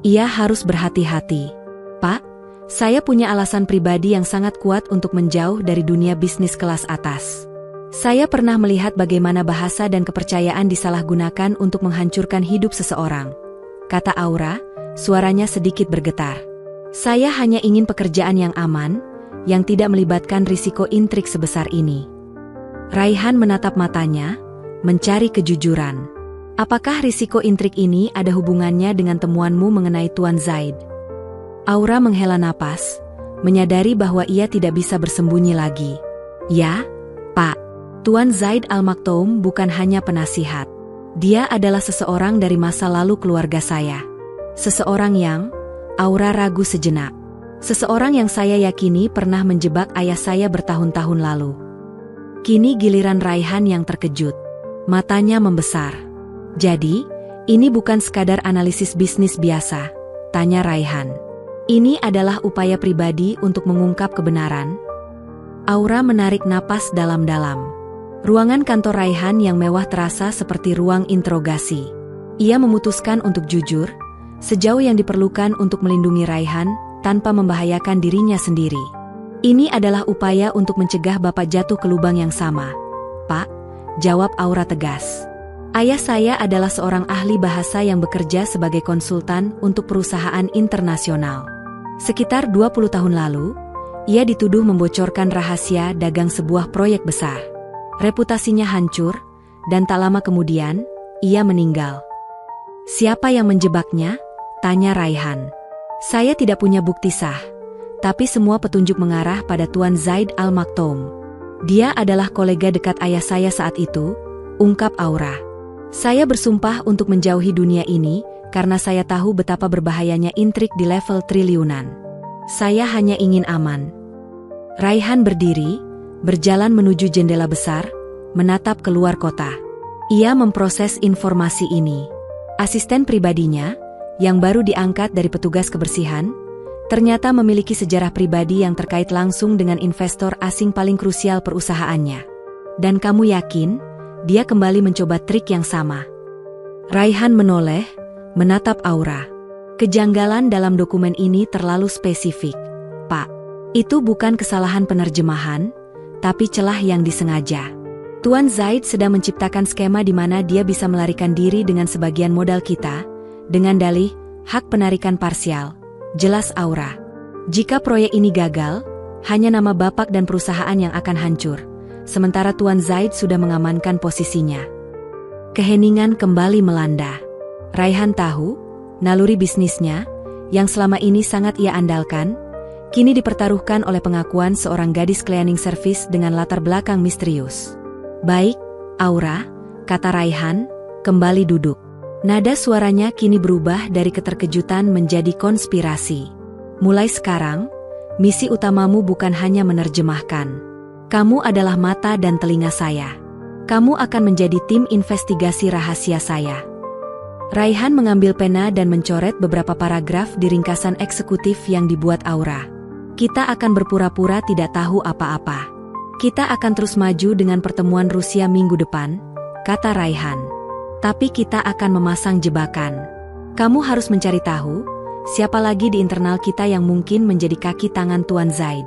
Ia harus berhati-hati. Pak, saya punya alasan pribadi yang sangat kuat untuk menjauh dari dunia bisnis kelas atas. Saya pernah melihat bagaimana bahasa dan kepercayaan disalahgunakan untuk menghancurkan hidup seseorang, kata Aura, suaranya sedikit bergetar. Saya hanya ingin pekerjaan yang aman, yang tidak melibatkan risiko intrik sebesar ini. Raihan menatap matanya, mencari kejujuran. Apakah risiko intrik ini ada hubungannya dengan temuanmu mengenai Tuan Zaid? Aura menghela napas, menyadari bahwa ia tidak bisa bersembunyi lagi. Ya, Pak. Tuan Zaid Al-Maktoum bukan hanya penasihat. Dia adalah seseorang dari masa lalu keluarga saya. Seseorang yang, Aura ragu sejenak. Seseorang yang saya yakini pernah menjebak ayah saya bertahun-tahun lalu. Kini giliran Raihan yang terkejut. Matanya membesar. Jadi, ini bukan sekadar analisis bisnis biasa, tanya Raihan. Ini adalah upaya pribadi untuk mengungkap kebenaran. Aura menarik napas dalam-dalam. Ruangan kantor Raihan yang mewah terasa seperti ruang interogasi. Ia memutuskan untuk jujur, sejauh yang diperlukan untuk melindungi Raihan, tanpa membahayakan dirinya sendiri. Ini adalah upaya untuk mencegah Bapak jatuh ke lubang yang sama. Pak, jawab Aura tegas. Ayah saya adalah seorang ahli bahasa yang bekerja sebagai konsultan untuk perusahaan internasional. Sekitar 20 tahun lalu, ia dituduh membocorkan rahasia dagang sebuah proyek besar. Reputasinya hancur, dan tak lama kemudian, ia meninggal. Siapa yang menjebaknya? Tanya Raihan. Saya tidak punya bukti sah, tapi semua petunjuk mengarah pada Tuan Zaid Al-Maktoum. Dia adalah kolega dekat ayah saya saat itu, ungkap Aura. Saya bersumpah untuk menjauhi dunia ini, karena saya tahu betapa berbahayanya intrik di level triliunan. Saya hanya ingin aman. Raihan berdiri, berjalan menuju jendela besar, menatap keluar kota. Ia memproses informasi ini. Asisten pribadinya, yang baru diangkat dari petugas kebersihan, ternyata memiliki sejarah pribadi yang terkait langsung dengan investor asing paling krusial perusahaannya. Dan kamu yakin, dia kembali mencoba trik yang sama? Raihan menoleh, menatap Aura. Kejanggalan dalam dokumen ini terlalu spesifik. Pak, itu bukan kesalahan penerjemahan, tapi celah yang disengaja. Tuan Zaid sedang menciptakan skema di mana dia bisa melarikan diri dengan sebagian modal kita, dengan dalih hak penarikan parsial, jelas Aura. Jika proyek ini gagal, hanya nama Bapak dan perusahaan yang akan hancur, sementara Tuan Zaid sudah mengamankan posisinya. Keheningan kembali melanda. Raihan tahu, naluri bisnisnya, yang selama ini sangat ia andalkan, kini dipertaruhkan oleh pengakuan seorang gadis cleaning service dengan latar belakang misterius. "Baik, Aura," kata Raihan, kembali duduk. Nada suaranya kini berubah dari keterkejutan menjadi konspirasi. "Mulai sekarang, misi utamamu bukan hanya menerjemahkan. Kamu adalah mata dan telinga saya. Kamu akan menjadi tim investigasi rahasia saya." Raihan mengambil pena dan mencoret beberapa paragraf di ringkasan eksekutif yang dibuat Aura. "Kita akan berpura-pura tidak tahu apa-apa. Kita akan terus maju dengan pertemuan Rusia minggu depan," kata Raihan. "Tapi kita akan memasang jebakan. Kamu harus mencari tahu, siapa lagi di internal kita yang mungkin menjadi kaki tangan Tuan Zaid."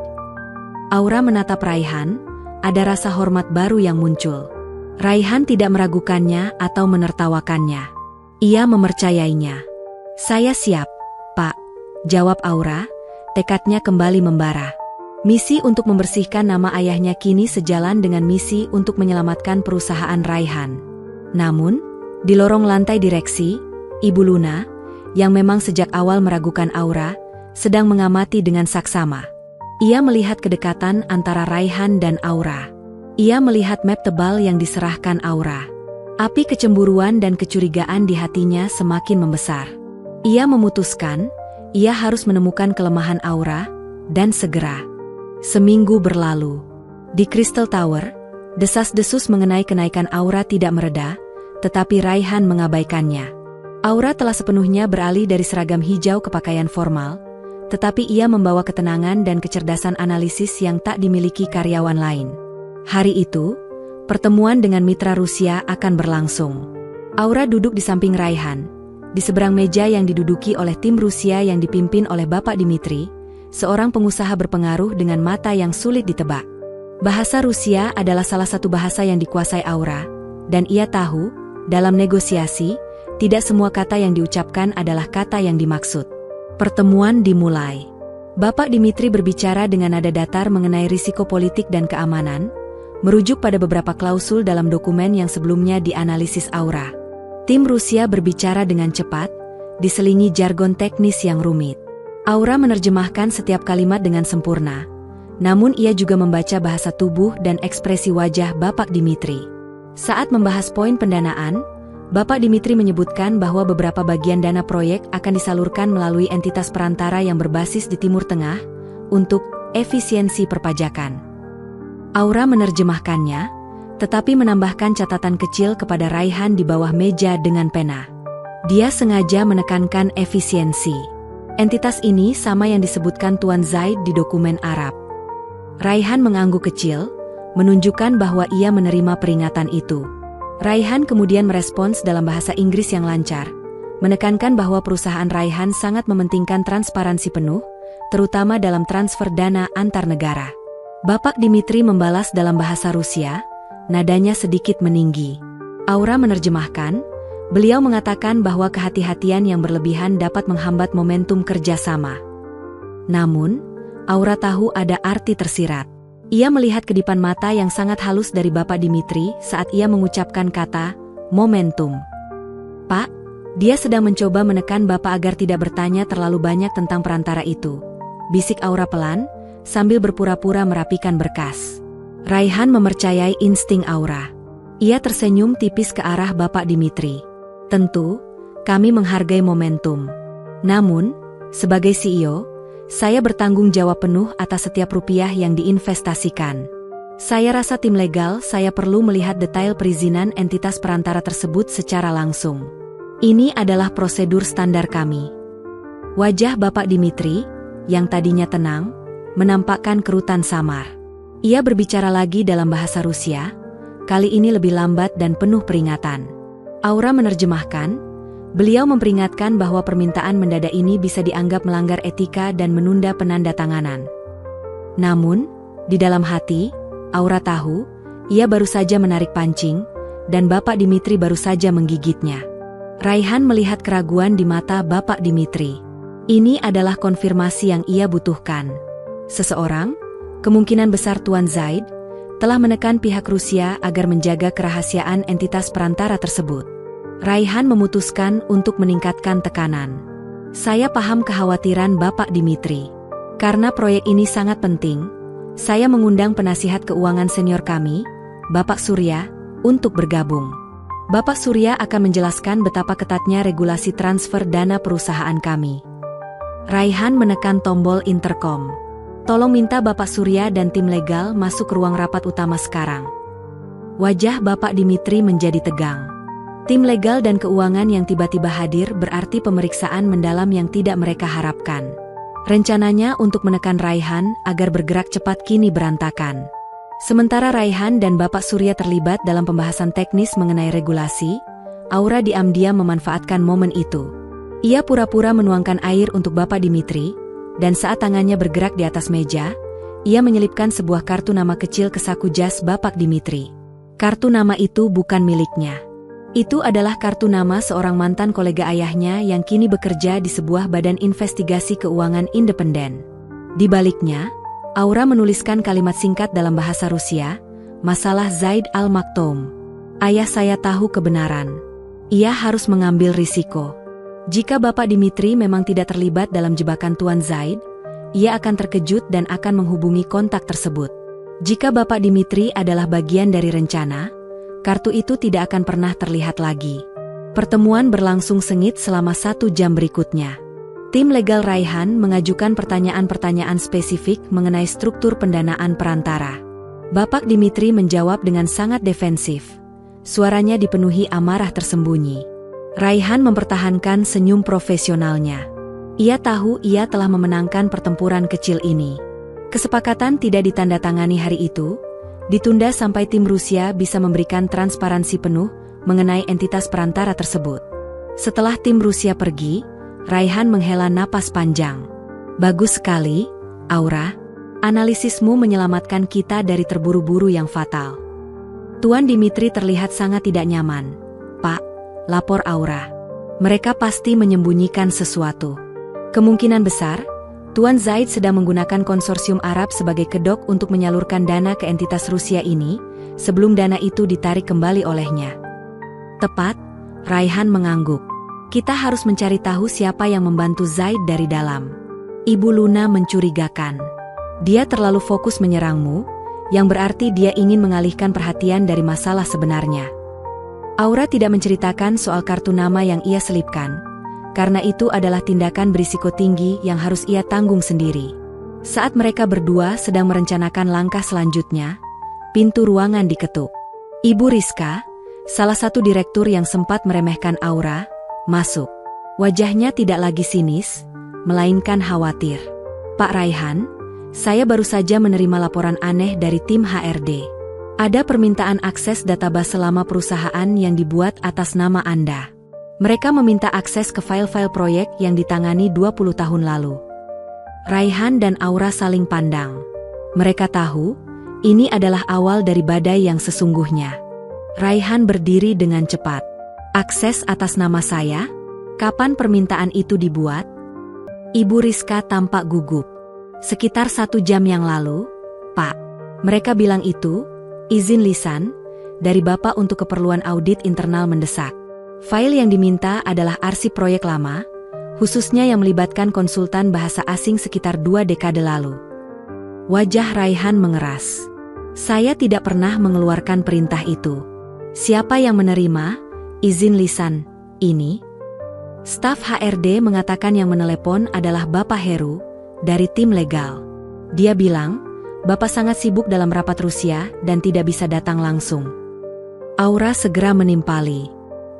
Aura menatap Raihan, ada rasa hormat baru yang muncul. Raihan tidak meragukannya atau menertawakannya. Ia mempercayainya. "Saya siap, Pak," jawab Aura, tekadnya kembali membara. Misi untuk membersihkan nama ayahnya kini sejalan dengan misi untuk menyelamatkan perusahaan Raihan. Namun, di lorong lantai direksi, Ibu Luna, yang memang sejak awal meragukan Aura, sedang mengamati dengan saksama. Ia melihat kedekatan antara Raihan dan Aura. Ia melihat map tebal yang diserahkan Aura. Api kecemburuan dan kecurigaan di hatinya semakin membesar. Ia memutuskan, ia harus menemukan kelemahan Aura, dan segera. Seminggu berlalu. Di Crystal Tower, desas-desus mengenai kenaikan Aura tidak mereda, tetapi Raihan mengabaikannya. Aura telah sepenuhnya beralih dari seragam hijau ke pakaian formal, tetapi ia membawa ketenangan dan kecerdasan analisis yang tak dimiliki karyawan lain. Hari itu, pertemuan dengan mitra Rusia akan berlangsung. Aura duduk di samping Raihan, di seberang meja yang diduduki oleh tim Rusia yang dipimpin oleh Bapak Dimitri, seorang pengusaha berpengaruh dengan mata yang sulit ditebak. Bahasa Rusia adalah salah satu bahasa yang dikuasai Aura, dan ia tahu, dalam negosiasi, tidak semua kata yang diucapkan adalah kata yang dimaksud. Pertemuan dimulai. Bapak Dimitri berbicara dengan nada datar mengenai risiko politik dan keamanan, merujuk pada beberapa klausul dalam dokumen yang sebelumnya dianalisis Aura. Tim Rusia berbicara dengan cepat, diselingi jargon teknis yang rumit. Aura menerjemahkan setiap kalimat dengan sempurna, namun ia juga membaca bahasa tubuh dan ekspresi wajah Bapak Dimitri. Saat membahas poin pendanaan, Bapak Dimitri menyebutkan bahwa beberapa bagian dana proyek akan disalurkan melalui entitas perantara yang berbasis di Timur Tengah untuk efisiensi perpajakan. Aura menerjemahkannya, tetapi menambahkan catatan kecil kepada Raihan di bawah meja dengan pena. Dia sengaja menekankan efisiensi. Entitas ini sama yang disebutkan Tuan Zaid di dokumen Arab. Raihan mengangguk kecil, menunjukkan bahwa ia menerima peringatan itu. Raihan kemudian merespons dalam bahasa Inggris yang lancar, menekankan bahwa perusahaan Raihan sangat mementingkan transparansi penuh, terutama dalam transfer dana antar negara. Bapak Dimitri membalas dalam bahasa Rusia, nadanya sedikit meninggi. Aura menerjemahkan, beliau mengatakan bahwa kehati-hatian yang berlebihan dapat menghambat momentum kerjasama. Namun, Aura tahu ada arti tersirat. Ia melihat kedipan mata yang sangat halus dari Bapak Dimitri saat ia mengucapkan kata, momentum. "Pak," dia sedang mencoba menekan Bapak agar tidak bertanya terlalu banyak tentang perantara itu, bisik Aura pelan, sambil berpura-pura merapikan berkas. Raihan mempercayai insting Aura. Ia tersenyum tipis ke arah Bapak Dimitri. "Tentu, kami menghargai momentum. Namun, sebagai CEO, saya bertanggung jawab penuh atas setiap rupiah yang diinvestasikan. Saya rasa tim legal saya perlu melihat detail perizinan entitas perantara tersebut secara langsung. Ini adalah prosedur standar kami." Wajah Bapak Dimitri, yang tadinya tenang, menampakkan kerutan samar. Ia berbicara lagi dalam bahasa Rusia, kali ini lebih lambat dan penuh peringatan. Aura menerjemahkan, beliau memperingatkan bahwa permintaan mendadak ini bisa dianggap melanggar etika dan menunda penandatanganan. Namun, di dalam hati, Aura tahu, ia baru saja menarik pancing, dan Bapak Dimitri baru saja menggigitnya. Raihan melihat keraguan di mata Bapak Dimitri. Ini adalah konfirmasi yang ia butuhkan. Seseorang, kemungkinan besar Tuan Zaid, telah menekan pihak Rusia agar menjaga kerahasiaan entitas perantara tersebut. Raihan memutuskan untuk meningkatkan tekanan. "Saya paham kekhawatiran Bapak Dimitri. Karena proyek ini sangat penting, saya mengundang penasihat keuangan senior kami, Bapak Surya, untuk bergabung. Bapak Surya akan menjelaskan betapa ketatnya regulasi transfer dana perusahaan kami. Raihan menekan tombol intercom. Tolong minta Bapak Surya dan tim legal masuk ke ruang rapat utama sekarang. Wajah Bapak Dimitri menjadi tegang. Tim legal dan keuangan yang tiba-tiba hadir berarti pemeriksaan mendalam yang tidak mereka harapkan. Rencananya untuk menekan Raihan agar bergerak cepat kini berantakan. Sementara Raihan dan Bapak Surya terlibat dalam pembahasan teknis mengenai regulasi, Aura diam-diam memanfaatkan momen itu. Ia pura-pura menuangkan air untuk Bapak Dimitri, dan saat tangannya bergerak di atas meja, ia menyelipkan sebuah kartu nama kecil ke saku jas Bapak Dimitri. Kartu nama itu bukan miliknya. Itu adalah kartu nama seorang mantan kolega ayahnya yang kini bekerja di sebuah badan investigasi keuangan independen. Di baliknya, Aura menuliskan kalimat singkat dalam bahasa Rusia, "Masalah Zaid Al-Maktoum. Ayah saya tahu kebenaran. Ia harus mengambil risiko. Jika Bapak Dimitri memang tidak terlibat dalam jebakan Tuan Zaid, ia akan terkejut dan akan menghubungi kontak tersebut. Jika Bapak Dimitri adalah bagian dari rencana, kartu itu tidak akan pernah terlihat lagi." Pertemuan berlangsung sengit selama 1 jam berikutnya. Tim legal Raihan mengajukan pertanyaan-pertanyaan spesifik mengenai struktur pendanaan perantara. Bapak Dimitri menjawab dengan sangat defensif. Suaranya dipenuhi amarah tersembunyi. Raihan mempertahankan senyum profesionalnya. Ia tahu ia telah memenangkan pertempuran kecil ini. Kesepakatan tidak ditandatangani hari itu, ditunda sampai tim Rusia bisa memberikan transparansi penuh mengenai entitas perantara tersebut. Setelah tim Rusia pergi, Raihan menghela napas panjang. "Bagus sekali, Aura. Analisismu menyelamatkan kita dari terburu-buru yang fatal." Tuan Dimitri terlihat sangat tidak nyaman. "Pak," lapor Aura. "Mereka pasti menyembunyikan sesuatu. Kemungkinan besar, Tuan Zaid sedang menggunakan konsorsium Arab sebagai kedok untuk menyalurkan dana ke entitas Rusia ini, sebelum dana itu ditarik kembali olehnya." "Tepat," Raihan mengangguk. "Kita harus mencari tahu siapa yang membantu Zaid dari dalam." Ibu Luna mencurigakan. "Dia terlalu fokus menyerangmu, yang berarti dia ingin mengalihkan perhatian dari masalah sebenarnya." Aura tidak menceritakan soal kartu nama yang ia selipkan, karena itu adalah tindakan berisiko tinggi yang harus ia tanggung sendiri. Saat mereka berdua sedang merencanakan langkah selanjutnya, pintu ruangan diketuk. Ibu Rizka, salah satu direktur yang sempat meremehkan Aura, masuk. Wajahnya tidak lagi sinis, melainkan khawatir. "Pak Raihan, saya baru saja menerima laporan aneh dari tim HRD. Ada permintaan akses database lama perusahaan yang dibuat atas nama Anda. Mereka meminta akses ke file-file proyek yang ditangani 20 tahun lalu." Raihan dan Aura saling pandang. Mereka tahu, ini adalah awal dari badai yang sesungguhnya. Raihan berdiri dengan cepat. "Akses atas nama saya? Kapan permintaan itu dibuat?" Ibu Rizka tampak gugup. "Sekitar 1 jam yang lalu, Pak. Mereka bilang itu, izin lisan, dari Bapak untuk keperluan audit internal mendesak. File yang diminta adalah arsip proyek lama, khususnya yang melibatkan konsultan bahasa asing sekitar 2 dekade lalu." Wajah Raihan mengeras. "Saya tidak pernah mengeluarkan perintah itu. Siapa yang menerima izin lisan ini?" Staf HRD mengatakan yang menelepon adalah Bapak Heru, dari tim legal. Dia bilang, Bapak sangat sibuk dalam rapat Rusia dan tidak bisa datang langsung. Aura segera menimpali.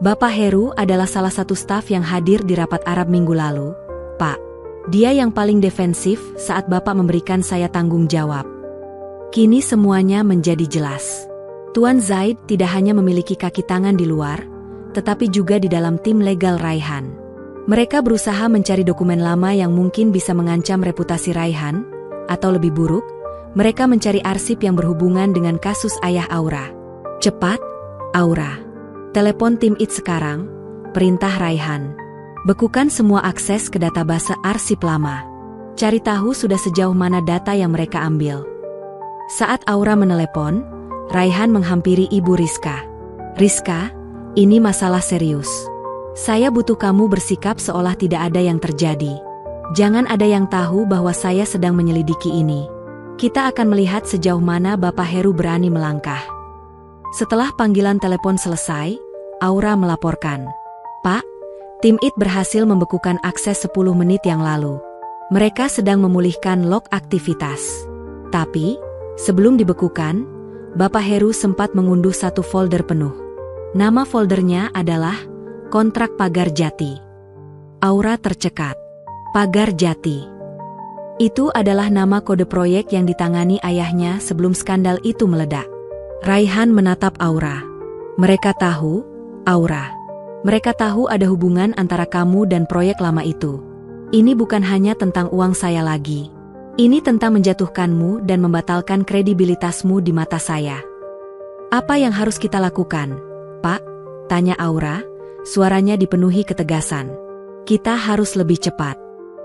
"Bapak Heru adalah salah satu staf yang hadir di rapat Arab minggu lalu, Pak. Dia yang paling defensif saat Bapak memberikan saya tanggung jawab." Kini semuanya menjadi jelas. Tuan Zaid tidak hanya memiliki kaki tangan di luar, tetapi juga di dalam tim legal Raihan. Mereka berusaha mencari dokumen lama yang mungkin bisa mengancam reputasi Raihan, atau lebih buruk, mereka mencari arsip yang berhubungan dengan kasus ayah Aura. "Cepat, Aura. Telepon tim IT sekarang," perintah Raihan. "Bekukan semua akses ke database arsip lama. Cari tahu sudah sejauh mana data yang mereka ambil." Saat Aura menelepon, Raihan menghampiri Ibu Rizka. "Rizka, ini masalah serius. Saya butuh kamu bersikap seolah tidak ada yang terjadi." Jangan ada yang tahu bahwa saya sedang menyelidiki ini. Kita akan melihat sejauh mana Bapak Heru berani melangkah. Setelah panggilan telepon selesai, Aura melaporkan, "Pak, tim IT berhasil membekukan akses 10 menit yang lalu. Mereka sedang memulihkan log aktivitas. Tapi, sebelum dibekukan, Bapak Heru sempat mengunduh satu folder penuh. Nama foldernya adalah Kontrak Pagar Jati." Aura tercekat. Pagar Jati. Itu adalah nama kode proyek yang ditangani ayahnya sebelum skandal itu meledak. Raihan menatap Aura. "Mereka tahu, Aura. Mereka tahu ada hubungan antara kamu dan proyek lama itu. Ini bukan hanya tentang uang saya lagi. Ini tentang menjatuhkanmu dan membatalkan kredibilitasmu di mata saya." "Apa yang harus kita lakukan, Pak?" tanya Aura, suaranya dipenuhi ketegasan. "Kita harus lebih cepat.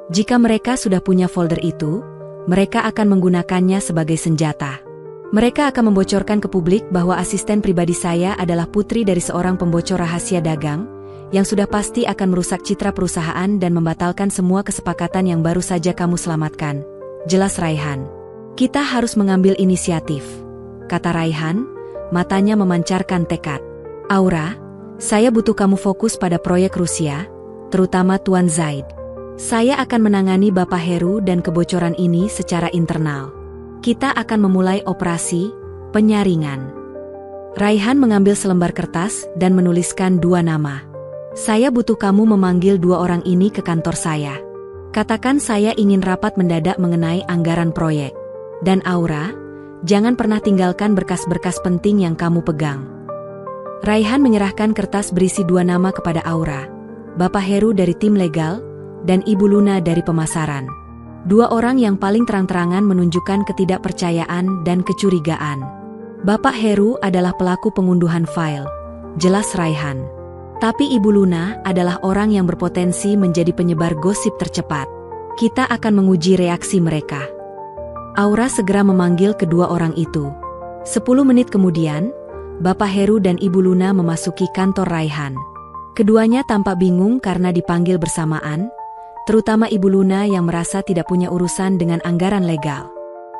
Jika mereka sudah punya folder itu, mereka akan menggunakannya sebagai senjata. Mereka akan membocorkan ke publik bahwa asisten pribadi saya adalah putri dari seorang pembocor rahasia dagang, yang sudah pasti akan merusak citra perusahaan dan membatalkan semua kesepakatan yang baru saja kamu selamatkan," jelas Raihan. "Kita harus mengambil inisiatif," kata Raihan, matanya memancarkan tekad. "Aura, saya butuh kamu fokus pada proyek Rusia, terutama Tuan Zaid. Saya akan menangani Bapak Heru dan kebocoran ini secara internal. Kita akan memulai operasi penyaringan." Raihan mengambil selembar kertas dan menuliskan 2 nama. "Saya butuh kamu memanggil 2 orang ini ke kantor saya. Katakan saya ingin rapat mendadak mengenai anggaran proyek. Dan Aura, jangan pernah tinggalkan berkas-berkas penting yang kamu pegang." Raihan menyerahkan kertas berisi 2 nama kepada Aura. Bapak Heru dari tim legal, dan Ibu Luna dari pemasaran. 2 orang yang paling terang-terangan menunjukkan ketidakpercayaan dan kecurigaan. "Bapak Heru adalah pelaku pengunduhan file," jelas Raihan. "Tapi Ibu Luna adalah orang yang berpotensi menjadi penyebar gosip tercepat. Kita akan menguji reaksi mereka." Aura segera memanggil kedua orang itu. 10 menit kemudian, Bapak Heru dan Ibu Luna memasuki kantor Raihan. Keduanya tampak bingung karena dipanggil bersamaan, terutama Ibu Luna yang merasa tidak punya urusan dengan anggaran legal.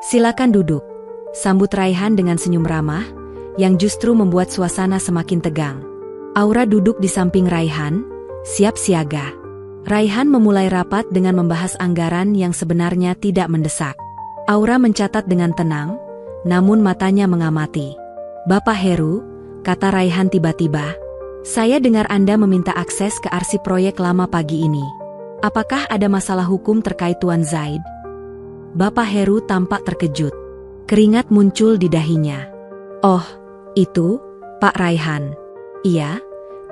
"Silakan duduk," sambut Raihan dengan senyum ramah, yang justru membuat suasana semakin tegang. Aura duduk di samping Raihan, siap siaga. Raihan memulai rapat dengan membahas anggaran yang sebenarnya tidak mendesak. Aura mencatat dengan tenang, namun matanya mengamati. "Bapak Heru," kata Raihan tiba-tiba, "saya dengar Anda meminta akses ke arsip proyek lama pagi ini. Apakah ada masalah hukum terkait Tuan Zaid?" Bapak Heru tampak terkejut. Keringat muncul di dahinya. "Oh, itu, Pak Raihan. Iya,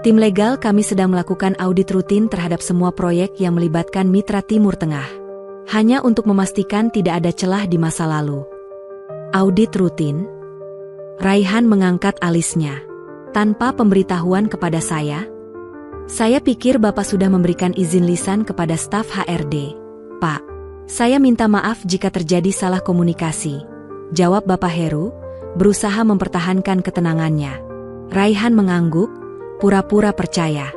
tim legal kami sedang melakukan audit rutin terhadap semua proyek yang melibatkan mitra Timur Tengah. Hanya untuk memastikan tidak ada celah di masa lalu." "Audit rutin?" Raihan mengangkat alisnya. "Tanpa pemberitahuan kepada saya? Saya pikir Bapak sudah memberikan izin lisan kepada staf HRD." "Pak, saya minta maaf jika terjadi salah komunikasi," jawab Bapak Heru, berusaha mempertahankan ketenangannya. Raihan mengangguk, pura-pura percaya.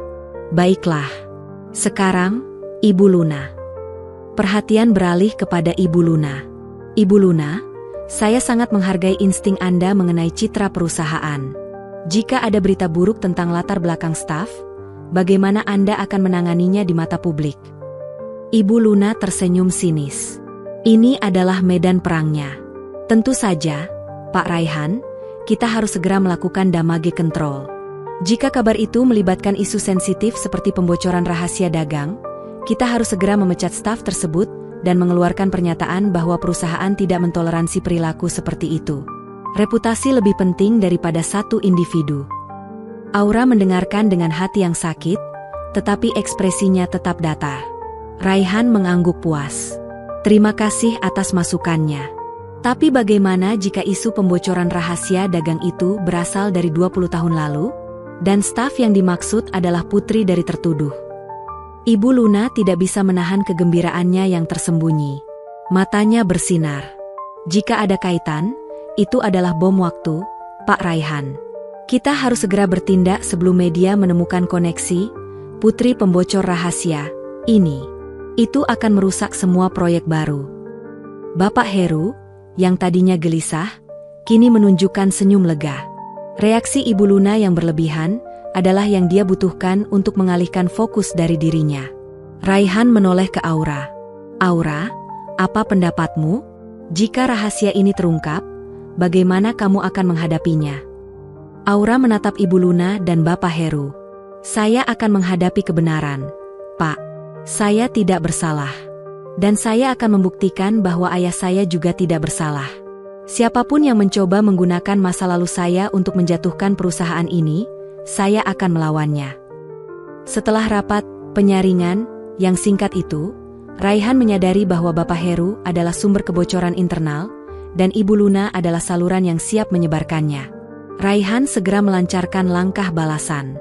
"Baiklah. Sekarang, Ibu Luna." Perhatian beralih kepada Ibu Luna. "Ibu Luna, saya sangat menghargai insting Anda mengenai citra perusahaan. Jika ada berita buruk tentang latar belakang staf, bagaimana Anda akan menanganinya di mata publik?" Ibu Luna tersenyum sinis. "Ini adalah medan perangnya. Tentu saja, Pak Raihan, kita harus segera melakukan damage control. Jika kabar itu melibatkan isu sensitif seperti pembocoran rahasia dagang, kita harus segera memecat staf tersebut dan mengeluarkan pernyataan bahwa perusahaan tidak mentoleransi perilaku seperti itu. Reputasi lebih penting daripada satu individu." Aura mendengarkan dengan hati yang sakit, tetapi ekspresinya tetap datar. Raihan mengangguk puas. "Terima kasih atas masukannya. Tapi bagaimana jika isu pembocoran rahasia dagang itu berasal dari 20 tahun lalu? Dan staf yang dimaksud adalah putri dari tertuduh?" Ibu Luna tidak bisa menahan kegembiraannya yang tersembunyi. Matanya bersinar. "Jika ada kaitan, itu adalah bom waktu, Pak Raihan. Kita harus segera bertindak sebelum media menemukan koneksi putri pembocor rahasia ini." Itu akan merusak semua proyek baru. Bapak Heru, yang tadinya gelisah, kini menunjukkan senyum lega. Reaksi Ibu Luna yang berlebihan adalah yang dia butuhkan untuk mengalihkan fokus dari dirinya. Raihan menoleh ke Aura. Aura, apa pendapatmu? Jika rahasia ini terungkap, bagaimana kamu akan menghadapinya? Aura menatap Ibu Luna dan Bapak Heru. Saya akan menghadapi kebenaran, Pak. Saya tidak bersalah. Dan saya akan membuktikan bahwa ayah saya juga tidak bersalah. Siapapun yang mencoba menggunakan masa lalu saya untuk menjatuhkan perusahaan ini, saya akan melawannya. Setelah rapat penyaringan yang singkat itu, Raihan menyadari bahwa Bapak Heru adalah sumber kebocoran internal, dan Ibu Luna adalah saluran yang siap menyebarkannya. Raihan segera melancarkan langkah balasan.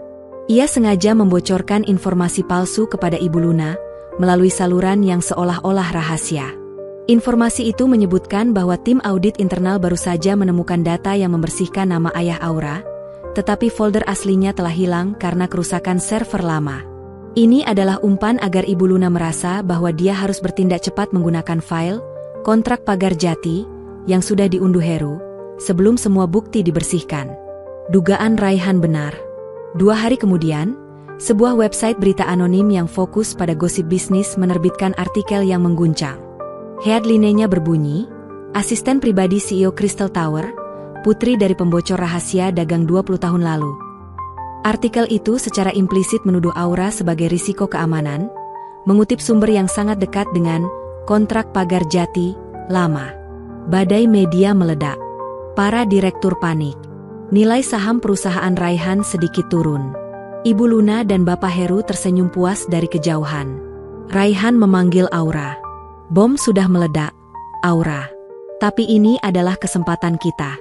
Ia sengaja membocorkan informasi palsu kepada Ibu Luna melalui saluran yang seolah-olah rahasia. Informasi itu menyebutkan bahwa tim audit internal baru saja menemukan data yang membersihkan nama ayah Aura, tetapi folder aslinya telah hilang karena kerusakan server lama. Ini adalah umpan agar Ibu Luna merasa bahwa dia harus bertindak cepat menggunakan file kontrak pagar jati yang sudah diunduh Heru sebelum semua bukti dibersihkan. Dugaan Raihan benar. 2 hari kemudian, sebuah website berita anonim yang fokus pada gosip bisnis menerbitkan artikel yang mengguncang. Headline-nya berbunyi, asisten pribadi CEO Crystal Tower, putri dari pembocor rahasia dagang 20 tahun lalu. Artikel itu secara implisit menuduh Aura sebagai risiko keamanan, mengutip sumber yang sangat dekat dengan kontrak pagar jati lama. Badai media meledak. Para direktur panik. Nilai saham perusahaan Raihan sedikit turun. Ibu Luna dan Bapak Heru tersenyum puas dari kejauhan. Raihan memanggil Aura. Bom sudah meledak, Aura. Tapi ini adalah kesempatan kita.